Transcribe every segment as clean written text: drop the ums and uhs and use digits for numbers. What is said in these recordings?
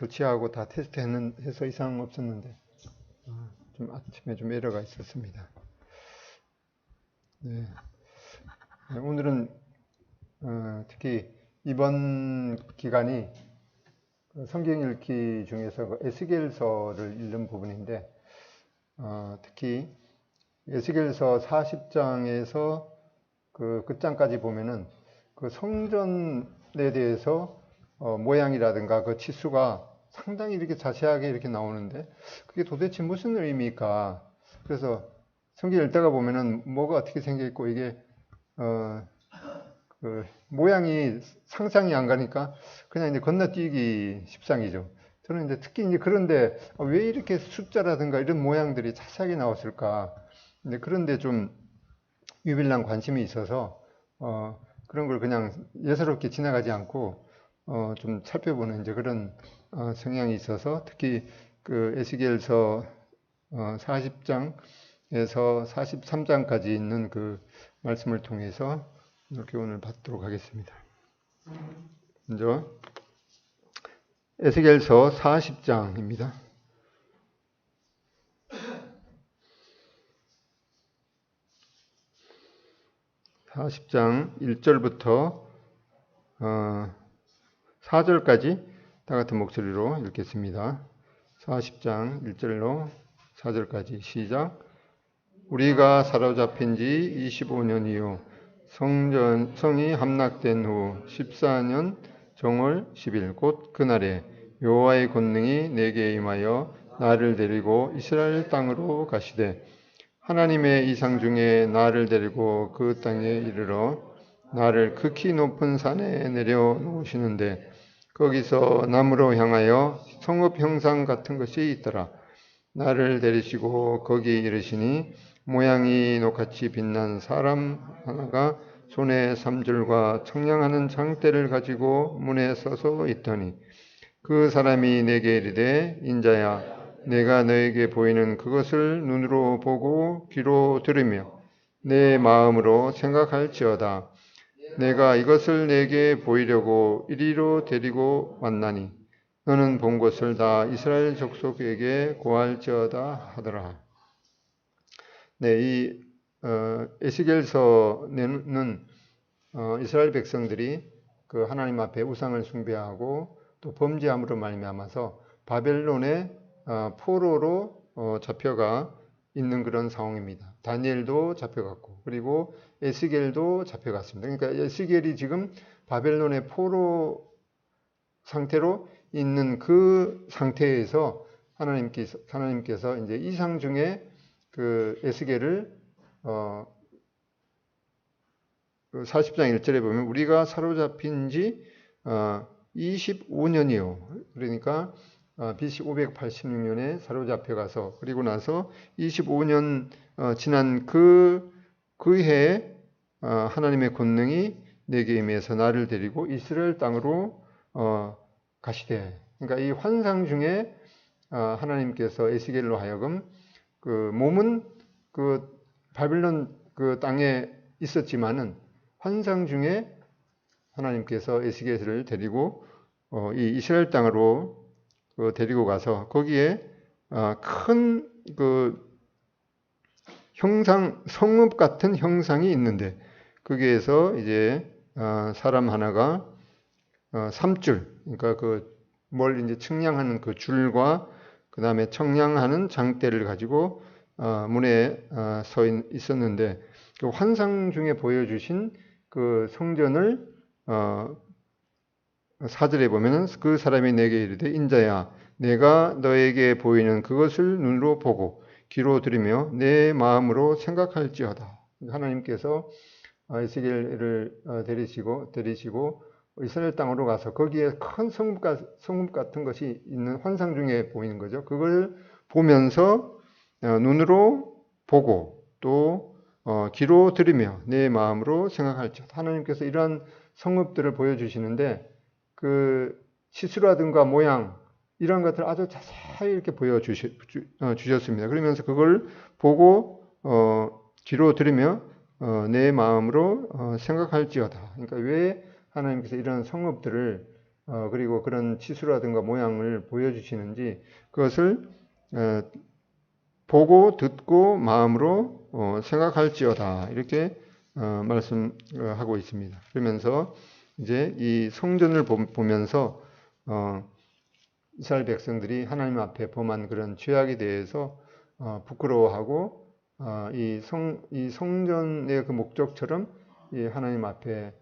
설치하고 다 테스트해서 이상 없었는데 좀 아침에 좀 에러가 있었습니다. 네. 오늘은 특히 이번 기간이 성경 읽기 중에서 에스겔서를 읽는 부분인데 특히 에스겔서 40장에서 그 끝장까지 보면은 그 성전에 대해서 모양이라든가 그 치수가 상당히 이렇게 자세하게 이렇게 나오는데 그게 도대체 무슨 의미일까? 그래서 성경 읽다가 보면은 뭐가 어떻게 생겨 있고 이게 그 모양이 상상이 안 가니까 그냥 이제 건너뛰기 십상이죠. 저는 이제 특히 이제 그런데 왜 이렇게 숫자라든가 이런 모양들이 자세하게 나왔을까? 근데 그런데 좀 유별난 관심이 있어서 그런 걸 그냥 예사롭게 지나가지 않고 좀 살펴보는 이제 그런 성향이 있어서 특히 그 에스겔서 40장에서 43장까지 있는 그 말씀을 통해서 이렇게 오늘 받도록 하겠습니다. 먼저 에스겔서 40장입니다. 40장 1절부터 4절까지 다 같은 목소리로 읽겠습니다. 40장 1절로 4절까지 시작. 우리가 사로잡힌 지 25년 이후 성이 함락된 후 14년 정월 10일 곧 그날에 여호와의 권능이 내게 임하여 나를 데리고 이스라엘 땅으로 가시되 하나님의 이상 중에 나를 데리고 그 땅에 이르러 나를 극히 높은 산에 내려 놓으시는데 거기서 남으로 향하여 성읍 형상 같은 것이 있더라. 나를 데리시고 거기 이르시니 모양이 녹같이 빛난 사람 하나가 손에 삼줄과 청량하는 장대를 가지고 문에 서서 있더니 그 사람이 내게 이르되 인자야 내가 너에게 보이는 그것을 눈으로 보고 귀로 들으며 내 마음으로 생각할지어다. 내가 이것을 내게 보이려고 이리로 데리고 왔나니 너는 본 것을 다 이스라엘 족속에게 고할지어다 하더라. 네, 이 에스겔서는 이스라엘 백성들이 그 하나님 앞에 우상을 숭배하고 또 범죄함으로 말미암아서 바벨론의 포로로 잡혀가 있는 그런 상황입니다. 다니엘도 잡혀갔고 그리고 에스겔도 잡혀갔습니다. 그러니까 에스겔이 지금 바벨론의 포로 상태로 있는 그 상태에서 하나님께서 이제 이상 중에 그 에스겔을 40장 1절에 보면 우리가 사로잡힌 지 25년이요. 그러니까 BC 586년에 사로잡혀 가서 그리고 나서 25년 지난 그 해에 하나님의 권능이 내게 임해서 나를 데리고 이스라엘 땅으로 가시되. 그러니까 이 환상 중에 하나님께서 에스겔로 하여금 그 몸은 그 바빌론 그 땅에 있었지만은 환상 중에 하나님께서 에스겔을 데리고 이 이스라엘 땅으로 데리고 가서 거기에 큰 그 형상 성읍 같은 형상이 있는데 거기에서 이제 사람 하나가 삼줄 그러니까 그 뭘 이제 측량하는 그 줄과 그 다음에 청량하는 장대를 가지고 문에 서 있었는데 그 환상 중에 보여주신 그 성전을 4절에 보면은 그 사람이 내게 이르되 인자야 내가 너에게 보이는 그것을 눈으로 보고 귀로 들으며 내 마음으로 생각할지어다. 하나님께서 에스겔을 데리시고 이스라엘 땅으로 가서 거기에 큰 성읍 같은 것이 있는 환상 중에 보이는 거죠. 그걸 보면서 눈으로 보고 또 귀로 들으며 내 마음으로 생각할지어다. 하나님께서 이러한 성읍들을 보여주시는데 그 치수라든가 모양 이런 것들을 아주 자세히 이렇게 보여주셨습니다. 그러면서 그걸 보고 귀로 들으며 내 마음으로 생각할지어다. 그러니까 왜 하나님께서 이런 성읍들을 그리고 그런 치수라든가 모양을 보여주시는지 그것을 보고 듣고 마음으로 생각할지어다 이렇게 말씀하고 있습니다. 그러면서 이제 이 성전을 보면서 이스라엘 백성들이 하나님 앞에 범한 그런 죄악에 대해서 부끄러워하고 이 성전의 그 목적처럼 이 하나님 앞에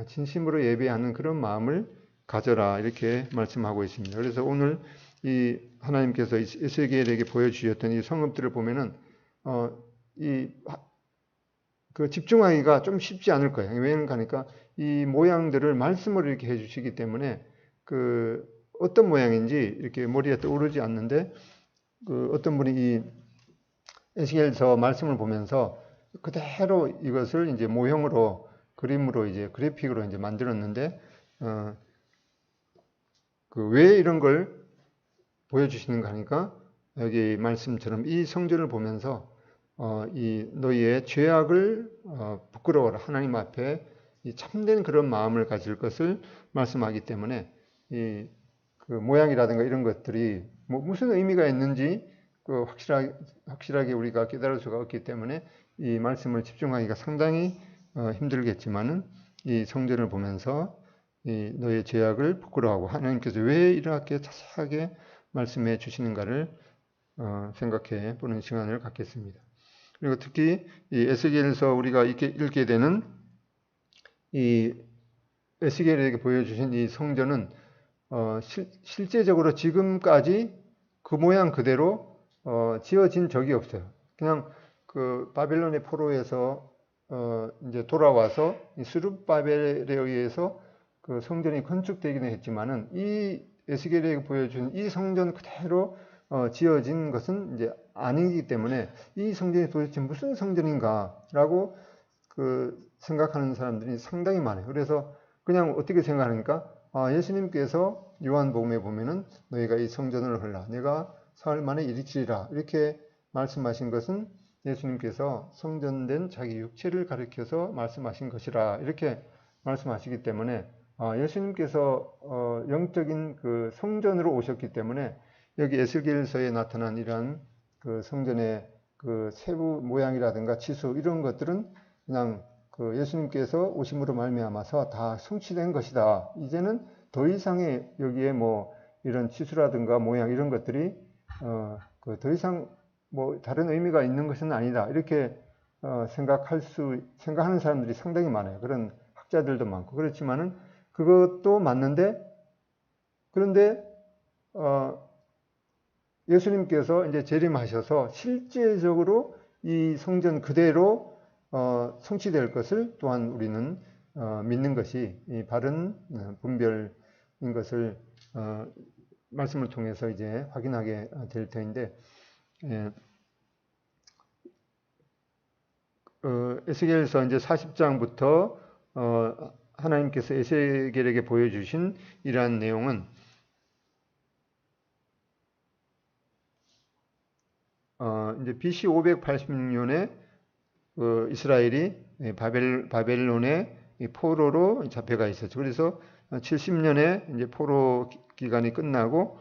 진심으로 예배하는 그런 마음을 가져라 이렇게 말씀하고 있습니다. 그래서 오늘 이 하나님께서 에스겔에게 보여주셨던 이 성읍들을 보면은 그 집중하기가 좀 쉽지 않을 거예요. 왜냐하면 그러니까 이 모양들을 말씀으로 이렇게 해주시기 때문에 그 어떤 모양인지 이렇게 머리에 떠오르지 않는데 그 어떤 분이 이 에스겔서 말씀을 보면서 그대로 이것을 이제 모형으로 그림으로 이제 그래픽으로 이제 만들었는데 그 왜 이런 걸 보여주시는가 하니까 여기 말씀처럼 이 성전을 보면서 이 너희의 죄악을 부끄러워라 하나님 앞에 이 참된 그런 마음을 가질 것을 말씀하기 때문에 이 그 모양이라든가 이런 것들이 뭐 무슨 의미가 있는지 그 확실하게 우리가 깨달을 수가 없기 때문에 이 말씀을 집중하기가 상당히 힘들겠지만은 이 성전을 보면서 이 너의 죄악을 부끄러워하고 하나님께서 왜 이렇게 자세하게 말씀해 주시는가를 생각해 보는 시간을 갖겠습니다. 그리고 특히 이 에스겔에서 우리가 읽게 되는 이 에스겔에게 보여주신 이 성전은 실제적으로 지금까지 그 모양 그대로 지어진 적이 없어요. 그냥 그 바벨론의 포로에서 이제 돌아와서 이 스룹바벨에 의해서 그 성전이 건축되기는 했지만은 이 에스겔에게 보여준 이 성전 그대로 지어진 것은 이제 아니기 때문에 이 성전이 도대체 무슨 성전인가라고 그 생각하는 사람들이 상당히 많아요. 그래서 그냥 어떻게 생각하니까 예수님께서 요한복음에 보면은 너희가 이 성전을 헐라 내가 사흘 만에 일으키리라 이렇게 말씀하신 것은 예수님께서 성전된 자기 육체를 가리켜서 말씀하신 것이라 이렇게 말씀하시기 때문에 예수님께서 영적인 그 성전으로 오셨기 때문에 여기 에스겔서에 나타난 이러한 그 성전의 그 세부 모양이라든가 치수 이런 것들은 그냥 그 예수님께서 오심으로 말미암아서 다 성취된 것이다. 이제는 더 이상의 여기에 뭐 이런 치수라든가 모양 이런 것들이 그 더 이상 뭐 다른 의미가 있는 것은 아니다. 이렇게 생각하는 사람들이 상당히 많아요. 그런 학자들도 많고 그렇지만은 그것도 맞는데 그런데 예수님께서 이제 재림하셔서 실제적으로 이 성전 그대로 성취될 것을 또한 우리는 믿는 것이 이 바른 분별인 것을 말씀을 통해서 이제 확인하게 될 터인데 에스겔서 이제 40장부터 하나님께서 에스겔에게 보여주신 이러한 내용은 이제 BC 586년에 이스라엘이 바벨론의 포로로 잡혀가 있었죠. 그래서 70년에 이제 포로 기간이 끝나고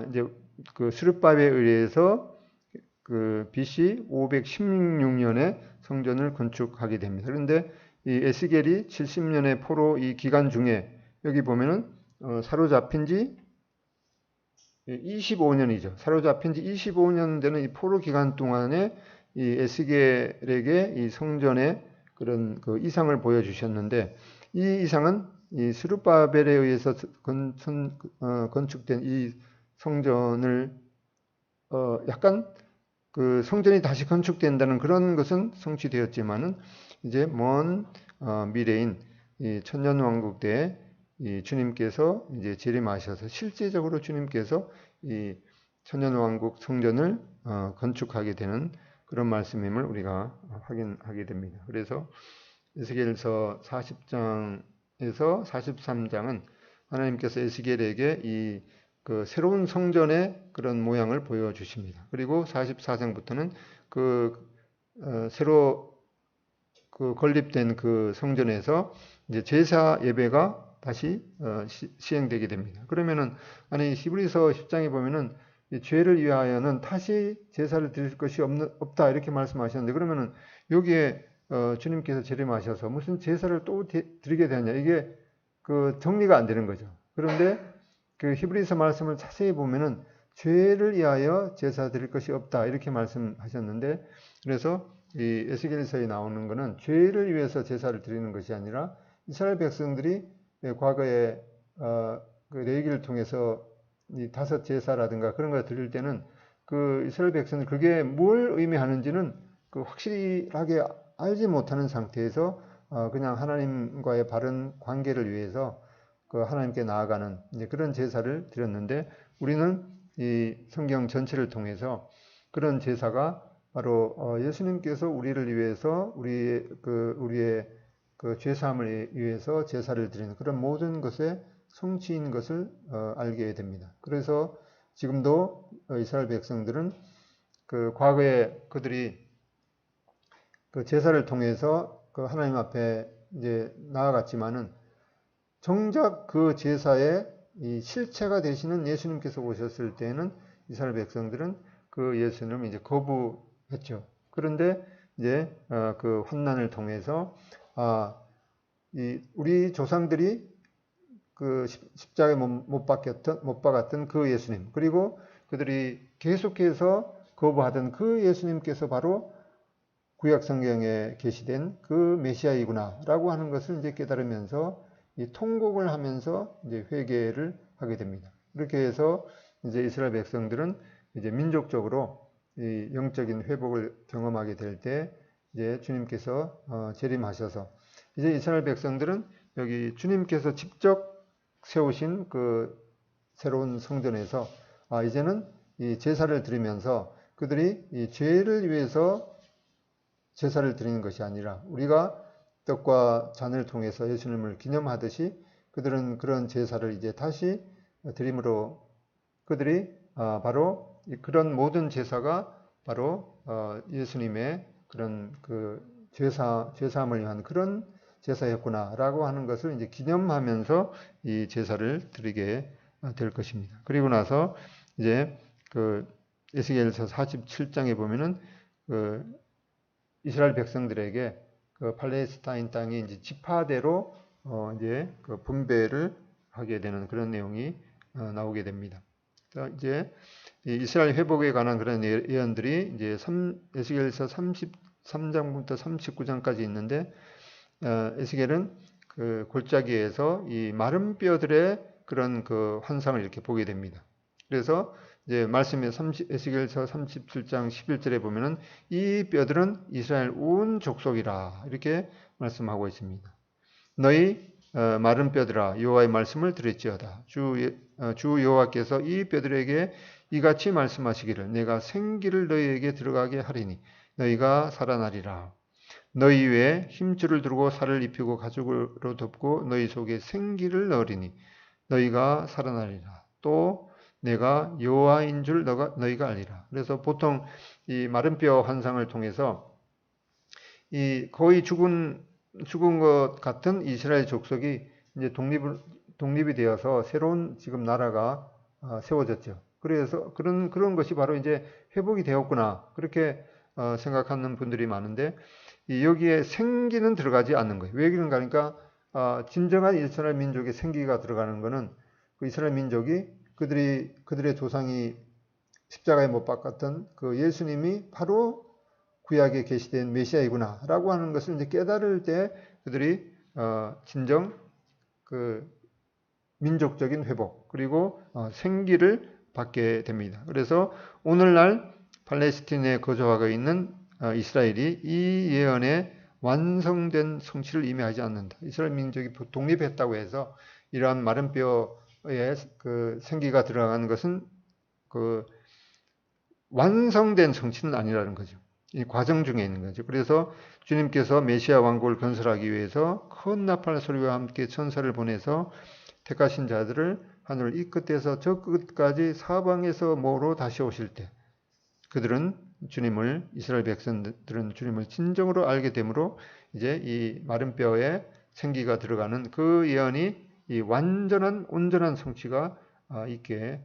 이제 그 스룹바벨에 의해서 그 BC 516년에 성전을 건축하게 됩니다. 그런데 이 에스겔이 70년의 포로 이 기간 중에 여기 보면은 사로잡힌 지 25년이죠. 사로잡힌 지 25년 되는 이 포로 기간 동안에 이 에스겔에게 이 성전의 그런 그 이상을 보여주셨는데 이 이상은 이 스룹바벨에 의해서 건축된 이 성전을 약간 그 성전이 다시 건축된다는 그런 것은 성취되었지만은 이제 먼 미래인 이 천년왕국 때 이 주님께서 이제 재림하셔서 실제적으로 주님께서 이 천년왕국 성전을 건축하게 되는 그런 말씀임을 우리가 확인하게 됩니다. 그래서 에스겔서 40장에서 43장은 하나님께서 에스겔에게 이 그 새로운 성전의 그런 모양을 보여주십니다. 그리고 44장부터는 새로 그 건립된 그 성전에서 이제 제사 예배가 다시 시행되게 됩니다. 그러면은 아니 히브리서 10장에 보면은 이 죄를 위하여는 다시 제사를 드릴 것이 없다 이렇게 말씀하셨는데 그러면은 여기에 주님께서 재림하셔서 무슨 제사를 또 드리게 되느냐 이게 그 정리가 안 되는 거죠. 그런데 그 히브리서 말씀을 자세히 보면은 죄를 위하여 제사 드릴 것이 없다 이렇게 말씀하셨는데 그래서 이 에스겔서에 나오는 것은 죄를 위해서 제사를 드리는 것이 아니라 이스라엘 백성들이 과거에 그 레위기를 통해서 이 다섯 제사라든가 그런 걸 드릴 때는 그 이스라엘 백성들 그게 뭘 의미하는지는 그 확실하게 알지 못하는 상태에서 그냥 하나님과의 바른 관계를 위해서 그 하나님께 나아가는 이제 그런 제사를 드렸는데 우리는 이 성경 전체를 통해서 그런 제사가 바로 예수님께서 우리를 위해서 우리의 그 죄사함을 위해서 제사를 드리는 그런 모든 것의 성취인 것을 알게 됩니다. 그래서 지금도 이스라엘 백성들은 그 과거에 그들이 그 제사를 통해서 그 하나님 앞에 이제 나아갔지만은 정작 그 제사의 이 실체가 되시는 예수님께서 오셨을 때는 이스라엘 백성들은 그 예수님을 이제 거부했죠. 그런데 이제 그 환난을 통해서 우리 조상들이 그 십자가에 못 박았던 그 예수님 그리고 그들이 계속해서 거부하던 그 예수님께서 바로 구약 성경에 계시된 그 메시아이구나라고 하는 것을 이제 깨달으면서 이 통곡을 하면서 이제 회개를 하게 됩니다. 이렇게 해서 이제 이스라엘 백성들은 이제 민족적으로 이 영적인 회복을 경험하게 될 때 이제 주님께서 재림하셔서 이제 이스라엘 백성들은 여기 주님께서 직접 세우신 그 새로운 성전에서 이제는 이 제사를 드리면서 그들이 이 죄를 위해서 제사를 드리는 것이 아니라 우리가 떡과 잔을 통해서 예수님을 기념하듯이 그들은 그런 제사를 이제 다시 드림으로 그들이 바로 그런 모든 제사가 바로 예수님의 그런 그 죄사함을 위한 그런 제사였구나라고 하는 것을 이제 기념하면서 이 제사를 드리게 될 것입니다. 그리고 나서 이제 그 에스겔서 47장에 보면은 그 이스라엘 백성들에게 그 팔레스타인 땅이 이제 지파대로 이제 그 분배를 하게 되는 그런 내용이 나오게 됩니다. 이제 이스라엘 회복에 관한 그런 예언들이 이제 에스겔서 33장부터 39장까지 있는데 에스겔은 그 골짜기에서 이 마른 뼈들의 그런 그 환상을 이렇게 보게 됩니다. 그래서 이제 말씀에 에스겔서 37장 11절에 보면은 이 뼈들은 이스라엘 온 족속이라 이렇게 말씀하고 있습니다. 너희 마른 뼈들아 여호와의 말씀을 들을지어다. 주 여호와께서 이 뼈들에게 이같이 말씀하시기를 내가 생기를 너희에게 들어가게 하리니 너희가 살아나리라. 너희 위에 힘줄을 두르고 살을 입히고 가죽으로 덮고 너희 속에 생기를 넣으리니 너희가 살아나리라. 또 내가 여호와인 줄 너희가 알리라. 그래서 보통 이 마른 뼈 환상을 통해서 이 거의 죽은 것 같은 이스라엘 족속이 이제 독립이 되어서 새로운 지금 나라가 세워졌죠. 그래서 그런 것이 바로 이제 회복이 되었구나 그렇게 생각하는 분들이 많은데 여기에 생기는 들어가지 않는 거예요. 왜 그런가 하니까 진정한 이스라엘 민족의 생기가 들어가는 것은 그 이스라엘 민족이 그들의 조상이 십자가에 못 박았던 그 예수님이 바로 구약에 계시된 메시아이구나라고 하는 것을 이제 깨달을 때 그들이 진정 그 민족적인 회복 그리고 생기를 받게 됩니다. 그래서 오늘날 팔레스틴에 거주하고 있는 이스라엘이 이 예언의 완성된 성취를 의미하지 않는다. 이스라엘 민족이 독립했다고 해서 이러한 마른 뼈에 그 생기가 들어가는 것은 그 완성된 성취는 아니라는 거죠. 이 과정 중에 있는 거죠. 그래서 주님께서 메시아 왕국을 건설하기 위해서 큰 나팔 소리와 함께 천사를 보내서 택하신 자들을 하늘 이 끝에서 저 끝까지 사방에서 모으러 다시 오실 때 이스라엘 백성들은 주님을 진정으로 알게 되므로 이제 이 마른 뼈에 생기가 들어가는 그 예언이 이 완전한 온전한 성취가 있게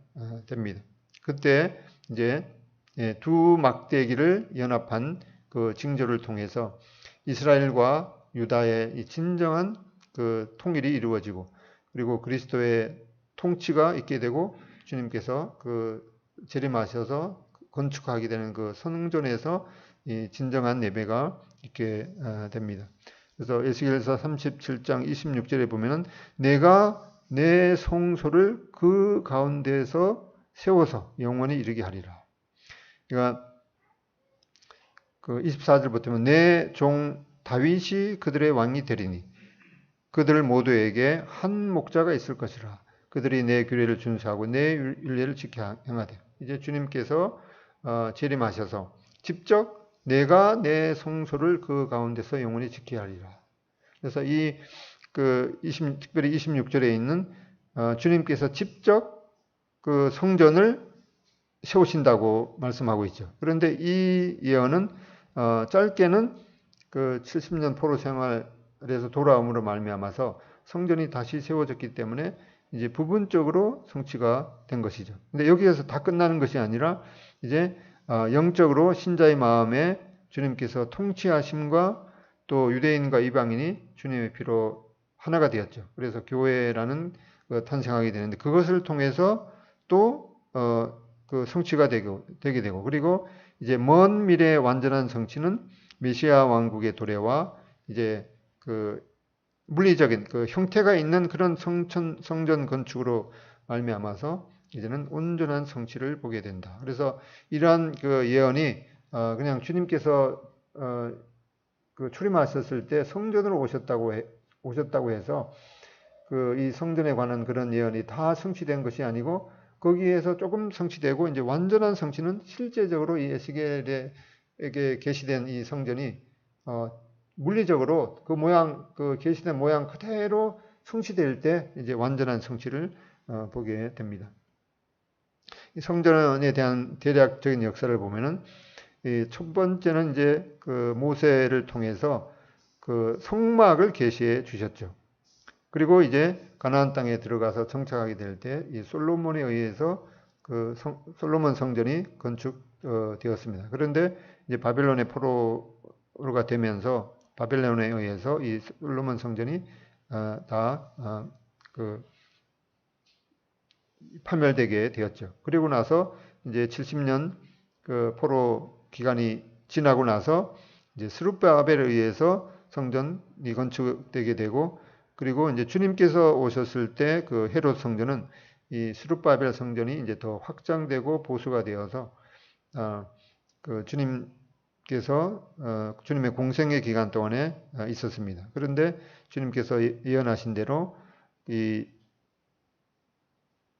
됩니다. 그때 이제 두 막대기를 연합한 그 징조를 통해서 이스라엘과 유다의 이 진정한 그 통일이 이루어지고 그리고 그리스도의 통치가 있게 되고 주님께서 그 재림하셔서 건축하게 되는 그 성전에서 이 진정한 예배가 있게 됩니다. 그래서 에스겔서 37장 26절에 보면은 내가 내 성소를 그 가운데서 세워서 영원히 이르게 하리라. 그러니까 그 24절부터 보면 내 종 다윗이 그들의 왕이 되리니 그들 모두에게 한 목자가 있을 것이라. 그들이 내 규례를 준수하고 내 율례를 지켜 행하되. 이제 주님께서 재림하셔서 직접 내가 내 성소를 그 가운데서 영원히 지켜야 하리라. 그래서 특별히 26절에 있는 주님께서 직접 그 성전을 세우신다고 말씀하고 있죠. 그런데 이 예언은 짧게는 그 70년 포로 생활에서 돌아옴으로 말미암아서 성전이 다시 세워졌기 때문에 이제 부분적으로 성취가 된 것이죠. 근데 여기에서 다 끝나는 것이 아니라 이제 영적으로 신자의 마음에 주님께서 통치하심과 또 유대인과 이방인이 주님의 피로 하나가 되었죠. 그래서 교회라는 탄생하게 되는데 그것을 통해서 또 그 성취가 되게 되고 그리고 이제 먼 미래의 완전한 성취는 메시아 왕국의 도래와 이제 그 물리적인 그 형태가 있는 그런 성전 건축으로 말미암아서 이제는 온전한 성취를 보게 된다. 그래서 이러한 그 예언이 그냥 주님께서 그 출임하셨을 때 성전으로 오셨다고 해서 그 이 성전에 관한 그런 예언이 다 성취된 것이 아니고 거기에서 조금 성취되고 이제 완전한 성취는 실제적으로 이 에스겔에게 계시된 이 성전이 물리적으로 그 계시된 모양 그대로 성취될 때 이제 완전한 성취를 보게 됩니다. 이 성전에 대한 대략적인 역사를 보면은 첫 번째는 이제 그 모세를 통해서 그 성막을 계시해 주셨죠. 그리고 이제 가나안 땅에 들어가서 정착하게 될 때 이 솔로몬에 의해서 그 솔로몬 성전이 건축되었습니다. 그런데 이제 바벨론의 포로가 되면서 바벨론에 의해서 이 솔로몬 성전이 그 파멸되게 되었죠. 그리고 나서 이제 70년 그 포로 기간이 지나고 나서 이제 스룹바벨에 의해서 성전이 건축되게 되고 그리고 이제 주님께서 오셨을 때 그 헤롯 성전은 이 스룹바벨 성전이 이제 더 확장되고 보수가 되어서 그 주님께서 주님의 공생의 기간 동안에 있었습니다. 그런데 주님께서 예언하신 대로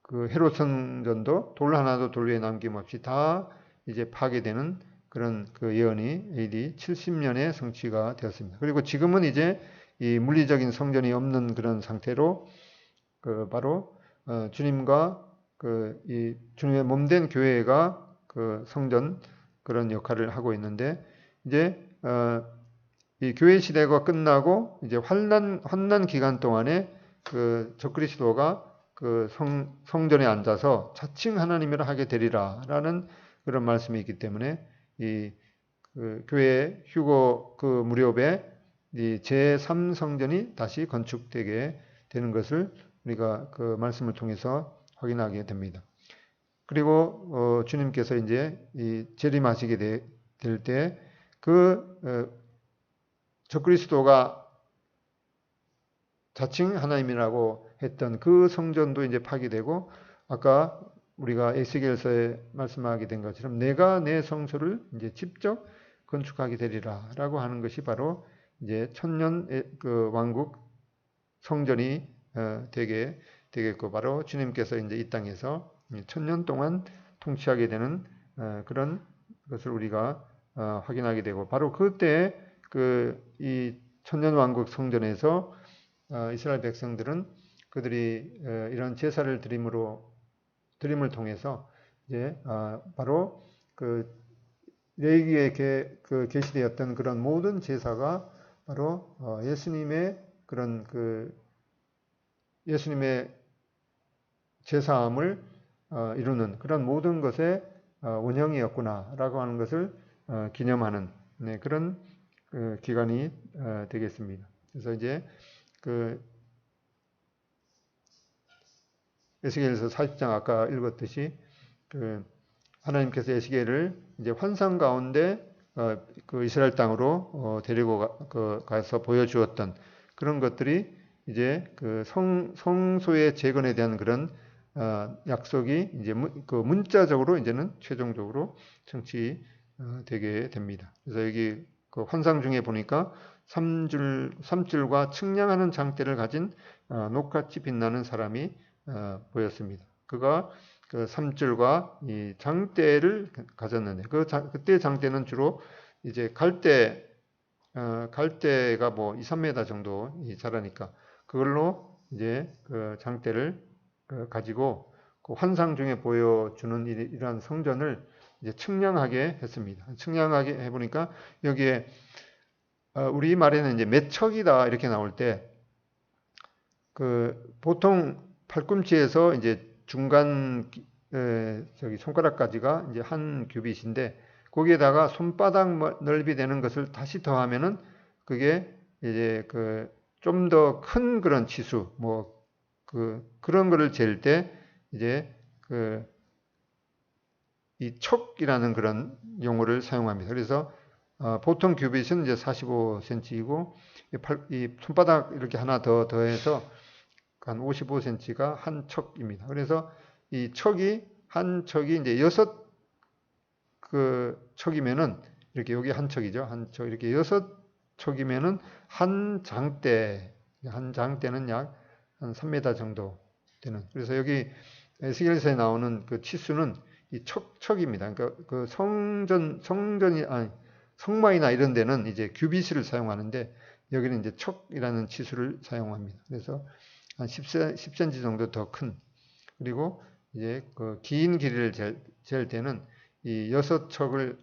그 헤롯 성전도 돌 하나도 돌 위에 남김없이 다 이제 파괴되는 그런 그 예언이 AD 70년에 성취가 되었습니다. 그리고 지금은 이제 이 물리적인 성전이 없는 그런 상태로 그 바로 주님과 그 이 주님의 몸된 교회가 그 성전 그런 역할을 하고 있는데 이제 이 교회 시대가 끝나고 이제 환난 기간 동안에 그 적그리스도가 그 성전에 앉아서 자칭 하나님이라 하게 되리라라는 그런 말씀이 있기 때문에 그 교회 휴거 그 무렵에 이 제3성전이 다시 건축되게 되는 것을 우리가 그 말씀을 통해서 확인하게 됩니다. 그리고 주님께서 이제 이 재림하시게 될 때 그 적그리스도가 자칭 하나님이라고 했던 그 성전도 이제 파괴되고 아까 우리가 에스겔서에 말씀하게 된 것처럼 내가 내 성소를 이제 직접 건축하게 되리라라고 하는 것이 바로 이제 천년 그 왕국 성전이 되겠고 바로 주님께서 이제 이 땅에서 천년 동안 통치하게 되는 그런 것을 우리가 확인하게 되고 바로 그때 그 이 천년 왕국 성전에서 이스라엘 백성들은 그들이 이런 제사를 드림을 통해서 이제 바로 그 레위기에 그 계시되었던 그런 모든 제사가 바로 예수님의 그런 그 예수님의 제사함을 이루는 그런 모든 것의 원형이었구나라고 하는 것을 기념하는 그런 기간이 되겠습니다. 그래서 이제 그 에스겔서 40장 아까 읽었듯이 그 하나님께서 에스겔을 이제 환상 가운데 그 이스라엘 땅으로 데리고 가서 보여주었던 그런 것들이 이제 그 성소의 재건에 대한 그런 약속이 이제 그 문자적으로 이제는 최종적으로 성취되게 됩니다. 그래서 여기 그 환상 중에 보니까 삼줄과 측량하는 장대를 가진 녹같이 빛나는 사람이 보였습니다. 그가 그 삼줄과 이 장대를 가졌는데 그때 장대는 주로 이제 갈대가 뭐 2, 3m 정도 자라니까 그걸로 이제 그 장대를 가지고 그 환상 중에 보여주는 이러한 성전을 이제 측량하게 했습니다. 측량하게 해보니까 여기에 우리 말에는 이제 몇 척이다 이렇게 나올 때 그 보통 팔꿈치에서 이제 중간 저기 손가락까지가 이제 한 규빗인데 거기에다가 손바닥 넓이 되는 것을 다시 더하면은 그게 이제 그 좀 더 큰 그런 치수 뭐 그런 거를 잴 때 이제 그 이 척이라는 그런 용어를 사용합니다. 그래서 보통 규빗은 이제 45cm이고 이 손바닥 이렇게 하나 더 더해서 한 55cm가 한 척입니다. 그래서 이 척이 한 척이 이제 6 척이면은 이렇게 여기 한 척이죠. 한 척 이렇게 6 척이면은 한 장대는 약 한 3m 정도 되는. 그래서 여기 에스겔서에 나오는 그 치수는 이 척입니다. 그러니까 그 성막이나 이런 데는 이제 규빗을 사용하는데 여기는 이제 척이라는 치수를 사용합니다. 그래서 한 10cm 정도 더 큰. 그리고 이제 그 긴 길이를 잴 때는 이 6척을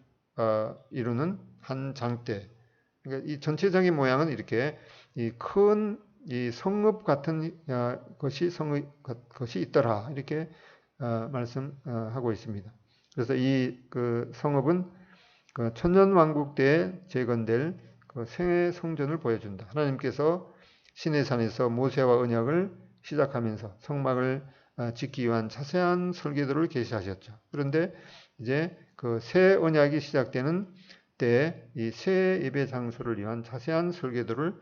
이루는 한 장대. 그러니까 이 전체적인 모양은 이렇게 이 큰 이 성읍 같은 것이 있더라 이렇게 말씀하고 있습니다. 그래서 이 그 성읍은 그 천년왕국 때에 재건될 그 새 성전을 보여준다. 하나님께서 시내산에서 모세와 언약을 시작하면서 성막을 짓기 위한 자세한 설계도를 계시하셨죠. 그런데 이제 그 새 언약이 시작되는 때에 이 새 예배 장소를 위한 자세한 설계도를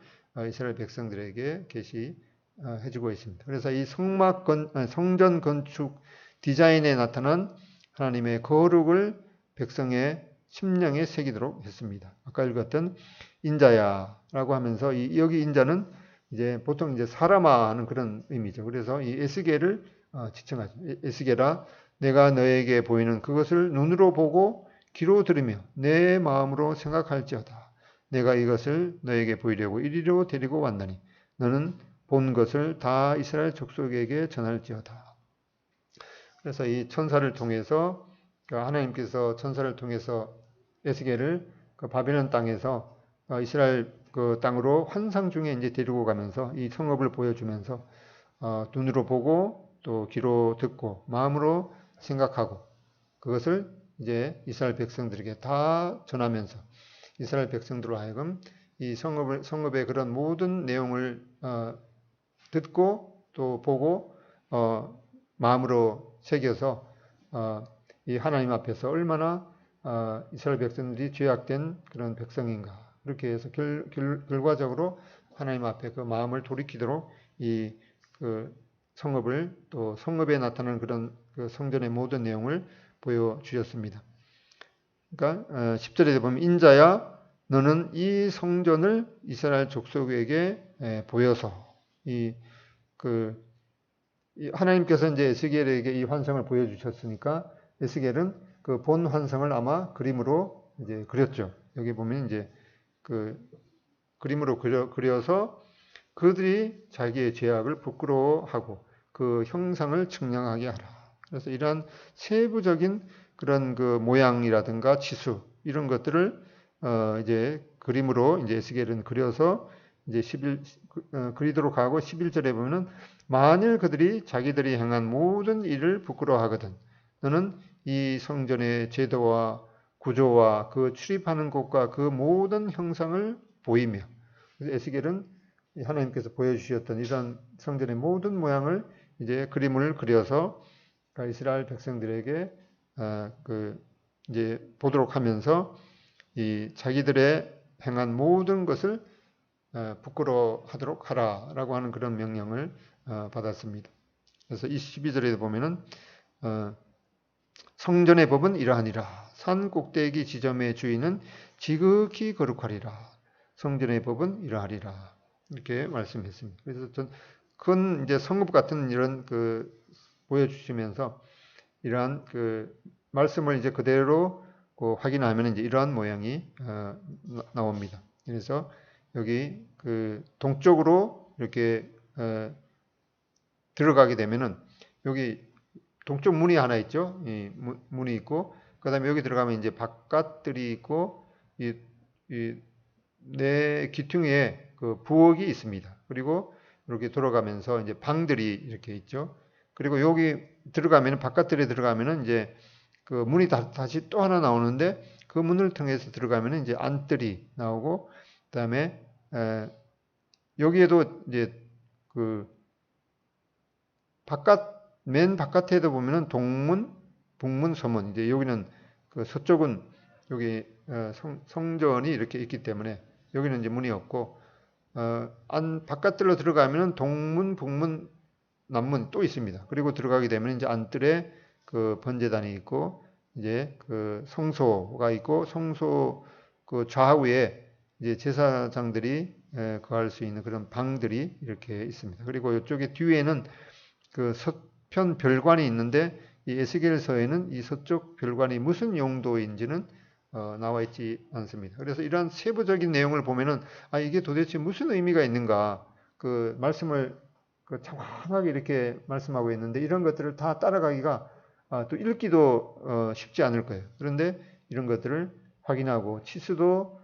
이스라엘 백성들에게 계시해주고 있습니다. 그래서 이 성전 건축 디자인에 나타난 하나님의 거룩을 백성의 심령에 새기도록 했습니다. 아까 읽었던 인자야라고 하면서 여기 인자는 이제 보통 이제 사람아 하는 그런 의미죠. 그래서 이 에스겔을 지칭하죠. 에스겔아, 내가 너에게 보이는 그것을 눈으로 보고 귀로 들으며 내 마음으로 생각할지어다. 내가 이것을 너에게 보이려고 이리로 데리고 왔나니 너는 본 것을 다 이스라엘 족속에게 전할지어다. 그래서 이 천사를 통해서 하나님께서 천사를 통해서 에스겔을 그 바벨론 땅에서 이스라엘 그 땅으로 환상 중에 이제 데리고 가면서 이 성읍을 보여주면서 눈으로 보고 또 귀로 듣고 마음으로 생각하고 그것을 이제 이스라엘 백성들에게 다 전하면서 이스라엘 백성들로 하여금 이 성읍의 그런 모든 내용을 듣고 또 보고 마음으로 새겨서 이 하나님 앞에서 얼마나 이스라엘 백성들이 죄악된 그런 백성인가 그렇게 해서 결과적으로 하나님 앞에 그 마음을 돌이키도록 이 그 성읍을 또 성읍에 나타나는 그런 그 성전의 모든 내용을 보여주셨습니다. 그러니까 10절에 보면 인자야 너는 이 성전을 이스라엘 족속에게 보여서 하나님께서 이제 에스겔에게 이 환상을 보여주셨으니까 에스겔은 그 본 환상을 아마 그림으로 이제 그렸죠. 여기 보면 이제 그 그림으로 그려서 그들이 자기의 죄악을 부끄러워하고 그 형상을 측량하게 하라. 그래서 이러한 세부적인 그런 그 모양이라든가 치수 이런 것들을 이제 그림으로 이제 에스겔은 그려서 이제 그리도록 가고 11절에 보면은 만일 그들이 자기들이 행한 모든 일을 부끄러워하거든 너는 이 성전의 제도와 구조와 그 출입하는 곳과 그 모든 형상을 보이며 에스겔은 하나님께서 보여주셨던 이런 성전의 모든 모양을 이제 그림을 그려서 이스라엘 백성들에게 이제 보도록 하면서 이 자기들의 행한 모든 것을 부끄러워하도록 하라라고 하는 그런 명령을 받았습니다. 그래서 12절에 보면은 성전의 법은 이러하니라. 산 꼭대기 지점의 주인은 지극히 거룩하리라. 성전의 법은 이러하리라. 이렇게 말씀했습니다. 그래서 큰 이제 성읍 같은 이런 보여주시면서 이러한 말씀을 이제 그대로 확인하면 이제 이러한 모양이 나옵니다. 그래서 여기 동쪽으로 이렇게 들어가게 되면은 여기 동쪽 문이 하나 있죠. 이 문이 있고 그다음에 여기 들어가면 이제 바깥들이 있고 내 기퉁에 부엌이 있습니다. 그리고 이렇게 돌아가면서 이제 방들이 이렇게 있죠. 그리고 여기 들어가면은 바깥들에 들어가면은 이제 문이 다시 또 하나 나오는데 그 문을 통해서 들어가면은 이제 안뜰이 나오고 그다음에 여기에도 이제 맨 바깥에도 보면은 동문, 북문, 서문. 이제 여기는 서쪽은 여기 성전이 이렇게 있기 때문에 여기는 이제 문이 없고 바깥들로 들어가면은 동문, 북문, 남문 또 있습니다. 그리고 들어가게 되면 이제 안뜰에 번제단이 있고 이제 성소가 있고 성소 좌우에 이제 제사장들이 거할 수 있는 그런 방들이 이렇게 있습니다. 그리고 이쪽에 뒤에는 서편 별관이 있는데 이 에스겔서에는 이 서쪽 별관이 무슨 용도인지는 나와 있지 않습니다. 그래서 이러한 세부적인 내용을 보면은 이게 도대체 무슨 의미가 있는가 말씀을 정확하게 이렇게 말씀하고 있는데 이런 것들을 다 따라가기가 또 읽기도 쉽지 않을 거예요. 그런데 이런 것들을 확인하고 치수도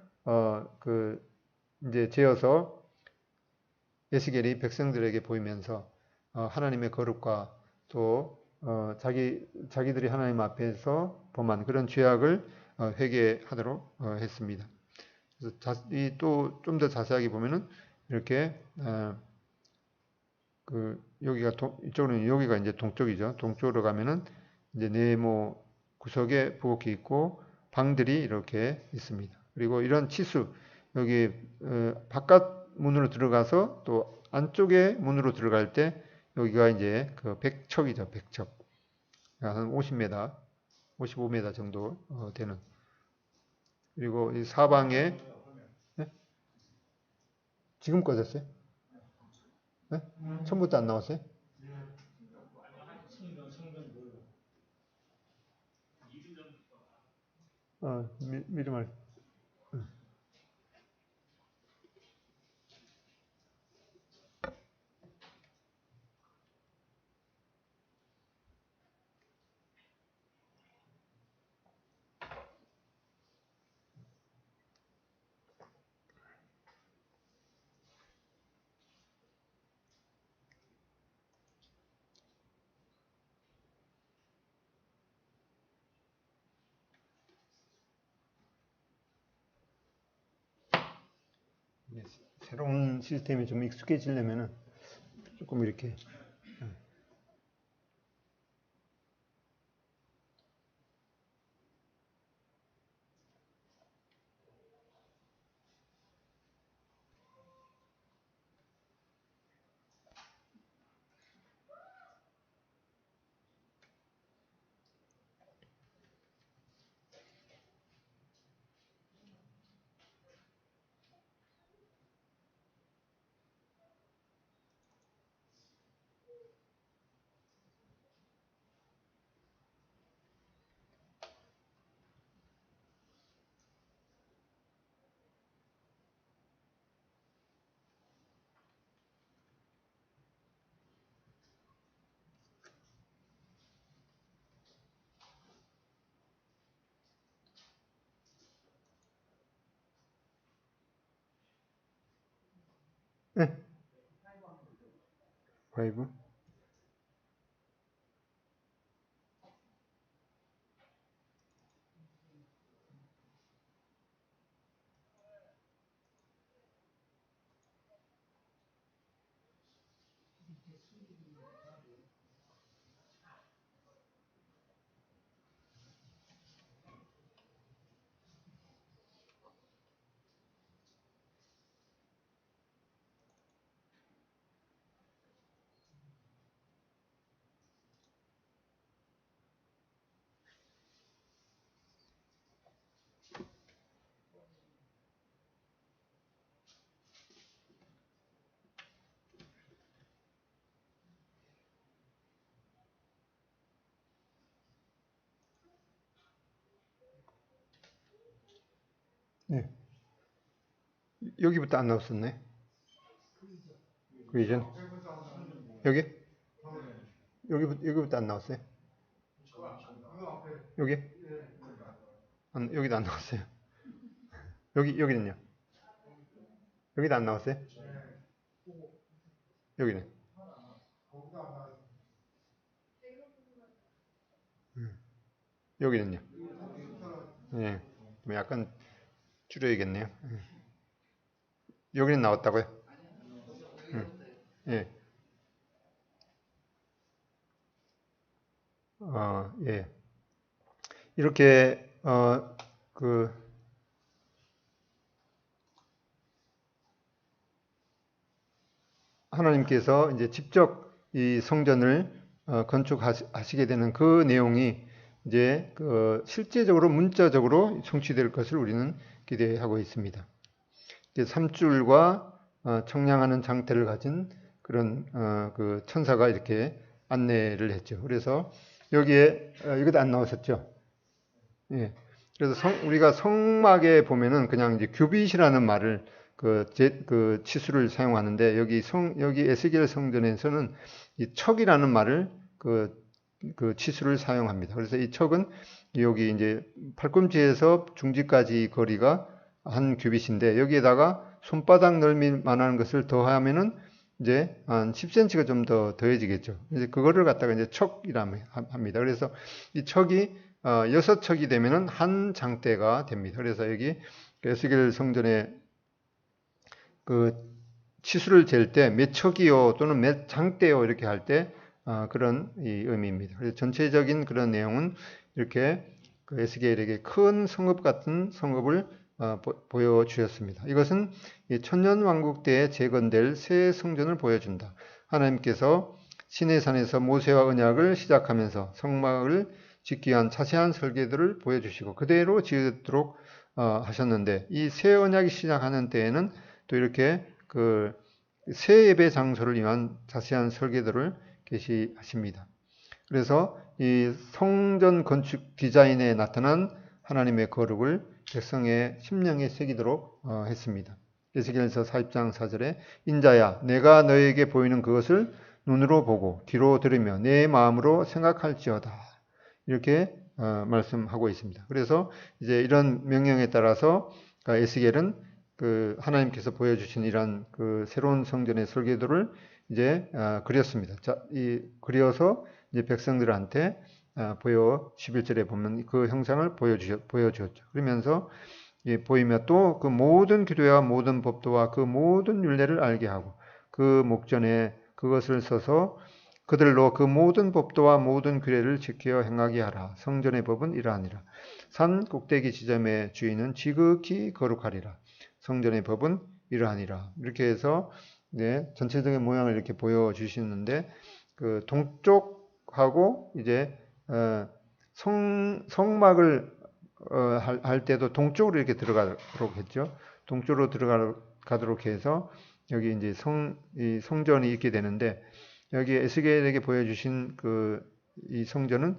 이제 재어서 에스겔이 백성들에게 보이면서 하나님의 거룩과 또 자기들이 하나님 앞에서 범한 그런 죄악을 회개하도록 했습니다. 그래서 또 좀 더 자세하게 보면은 이렇게 여기가 이쪽으로는 여기가 이제 동쪽이죠. 동쪽으로 가면은 이제 네모 구석에 부엌이 있고 방들이 이렇게 있습니다. 그리고 이런 치수 여기 바깥 문으로 들어가서 또 안쪽에 문으로 들어갈 때 여기가 이제 백척이죠. 백척 한 50m, 55m 정도 되는. 그리고 이 사방에 네? 지금 꺼졌어요? 네? 처음부터 안 나왔어요? 미리 말. 새로운 시스템에 좀 익숙해지려면은 조금 이렇게 5. 네. 여기부터 안 나왔었네. 리전. 여기? 여기부터 안 나왔어요. 여기? 여기도 안 나왔어요. 여기는요? 여기도 안 나왔어요? 여기는? 여기는요? 예. 좀 약간 줄여야겠네요. 여기는 나왔다고요? 예. 예. 이렇게, 하나님께서 이제 직접 이 성전을 건축하시게 되는 그 내용이 이제 실제적으로 문자적으로 성취될 것을 우리는 기대하고 있습니다. 3줄과 청량하는 장태를 가진 그런 그 천사가 이렇게 안내를 했죠. 그래서 여기에 이것도 안 나왔었죠. 예. 그래서 우리가 성막에 보면은 그냥 이제 규빗이라는 말을 그 치수를 사용하는데 여기 에스겔 성전에서는 이 척이라는 말을 그 치수를 사용합니다. 그래서 이 척은 여기 이제 팔꿈치에서 중지까지 거리가 한 규빗인데 여기에다가 손바닥 넓이만한 것을 더하면은 이제 한 10cm가 좀 더 더해지겠죠. 이제 그거를 갖다가 이제 척이라고 합니다. 그래서 이 척이 6척이 되면은 한 장대가 됩니다. 그래서 여기 에스겔 성전에 그 치수를 잴 때 몇 척이요 또는 몇 장대요 이렇게 할 때 그런 이 의미입니다. 그래서 전체적인 그런 내용은 이렇게 그 에스겔에게 큰 성읍 같은 성읍을 보여주셨습니다. 이것은 천년왕국 때에 재건될 새 성전을 보여준다. 하나님께서 시내산에서 모세와 언약을 시작하면서 성막을 짓기 위한 자세한 설계들을 보여주시고 그대로 지으도록 하셨는데 이 새 언약이 시작하는 때에는 또 이렇게 그 새 예배 장소를 위한 자세한 설계들을 게시하십니다. 그래서 이 성전 건축 디자인에 나타난 하나님의 거룩을 백성의 심령에 새기도록 했습니다. 에스겔서 40장 4절에 인자야 내가 너에게 보이는 그것을 눈으로 보고 귀로 들으며 내 마음으로 생각할지어다. 이렇게 말씀하고 있습니다. 그래서 이제 이런 명령에 따라서 에스겔은 그 하나님께서 보여주신 이런 그 새로운 성전의 설계도를 이제 그렸습니다. 자, 그려서 이제 백성들한테 11절에 보면 그 형상을 보여주었죠. 그러면서 보이며 또 그 모든 규례와 모든 법도와 그 모든 율례를 알게 하고 그 목전에 그것을 써서 그들로 그 모든 법도와 모든 규례를 지켜 행하게 하라. 성전의 법은 이러하니라. 산 꼭대기 지점의 주인은 지극히 거룩하리라. 성전의 법은 이러하니라. 이렇게 해서 전체적인 모양을 이렇게 보여주시는데 그 동쪽하고 이제 성막을 할 때도 동쪽으로 이렇게 들어가도록 했죠. 동쪽으로 들어가도록 해서 여기 이제 이 성전이 있게 되는데 여기 에스겔에게 보여주신 이 성전은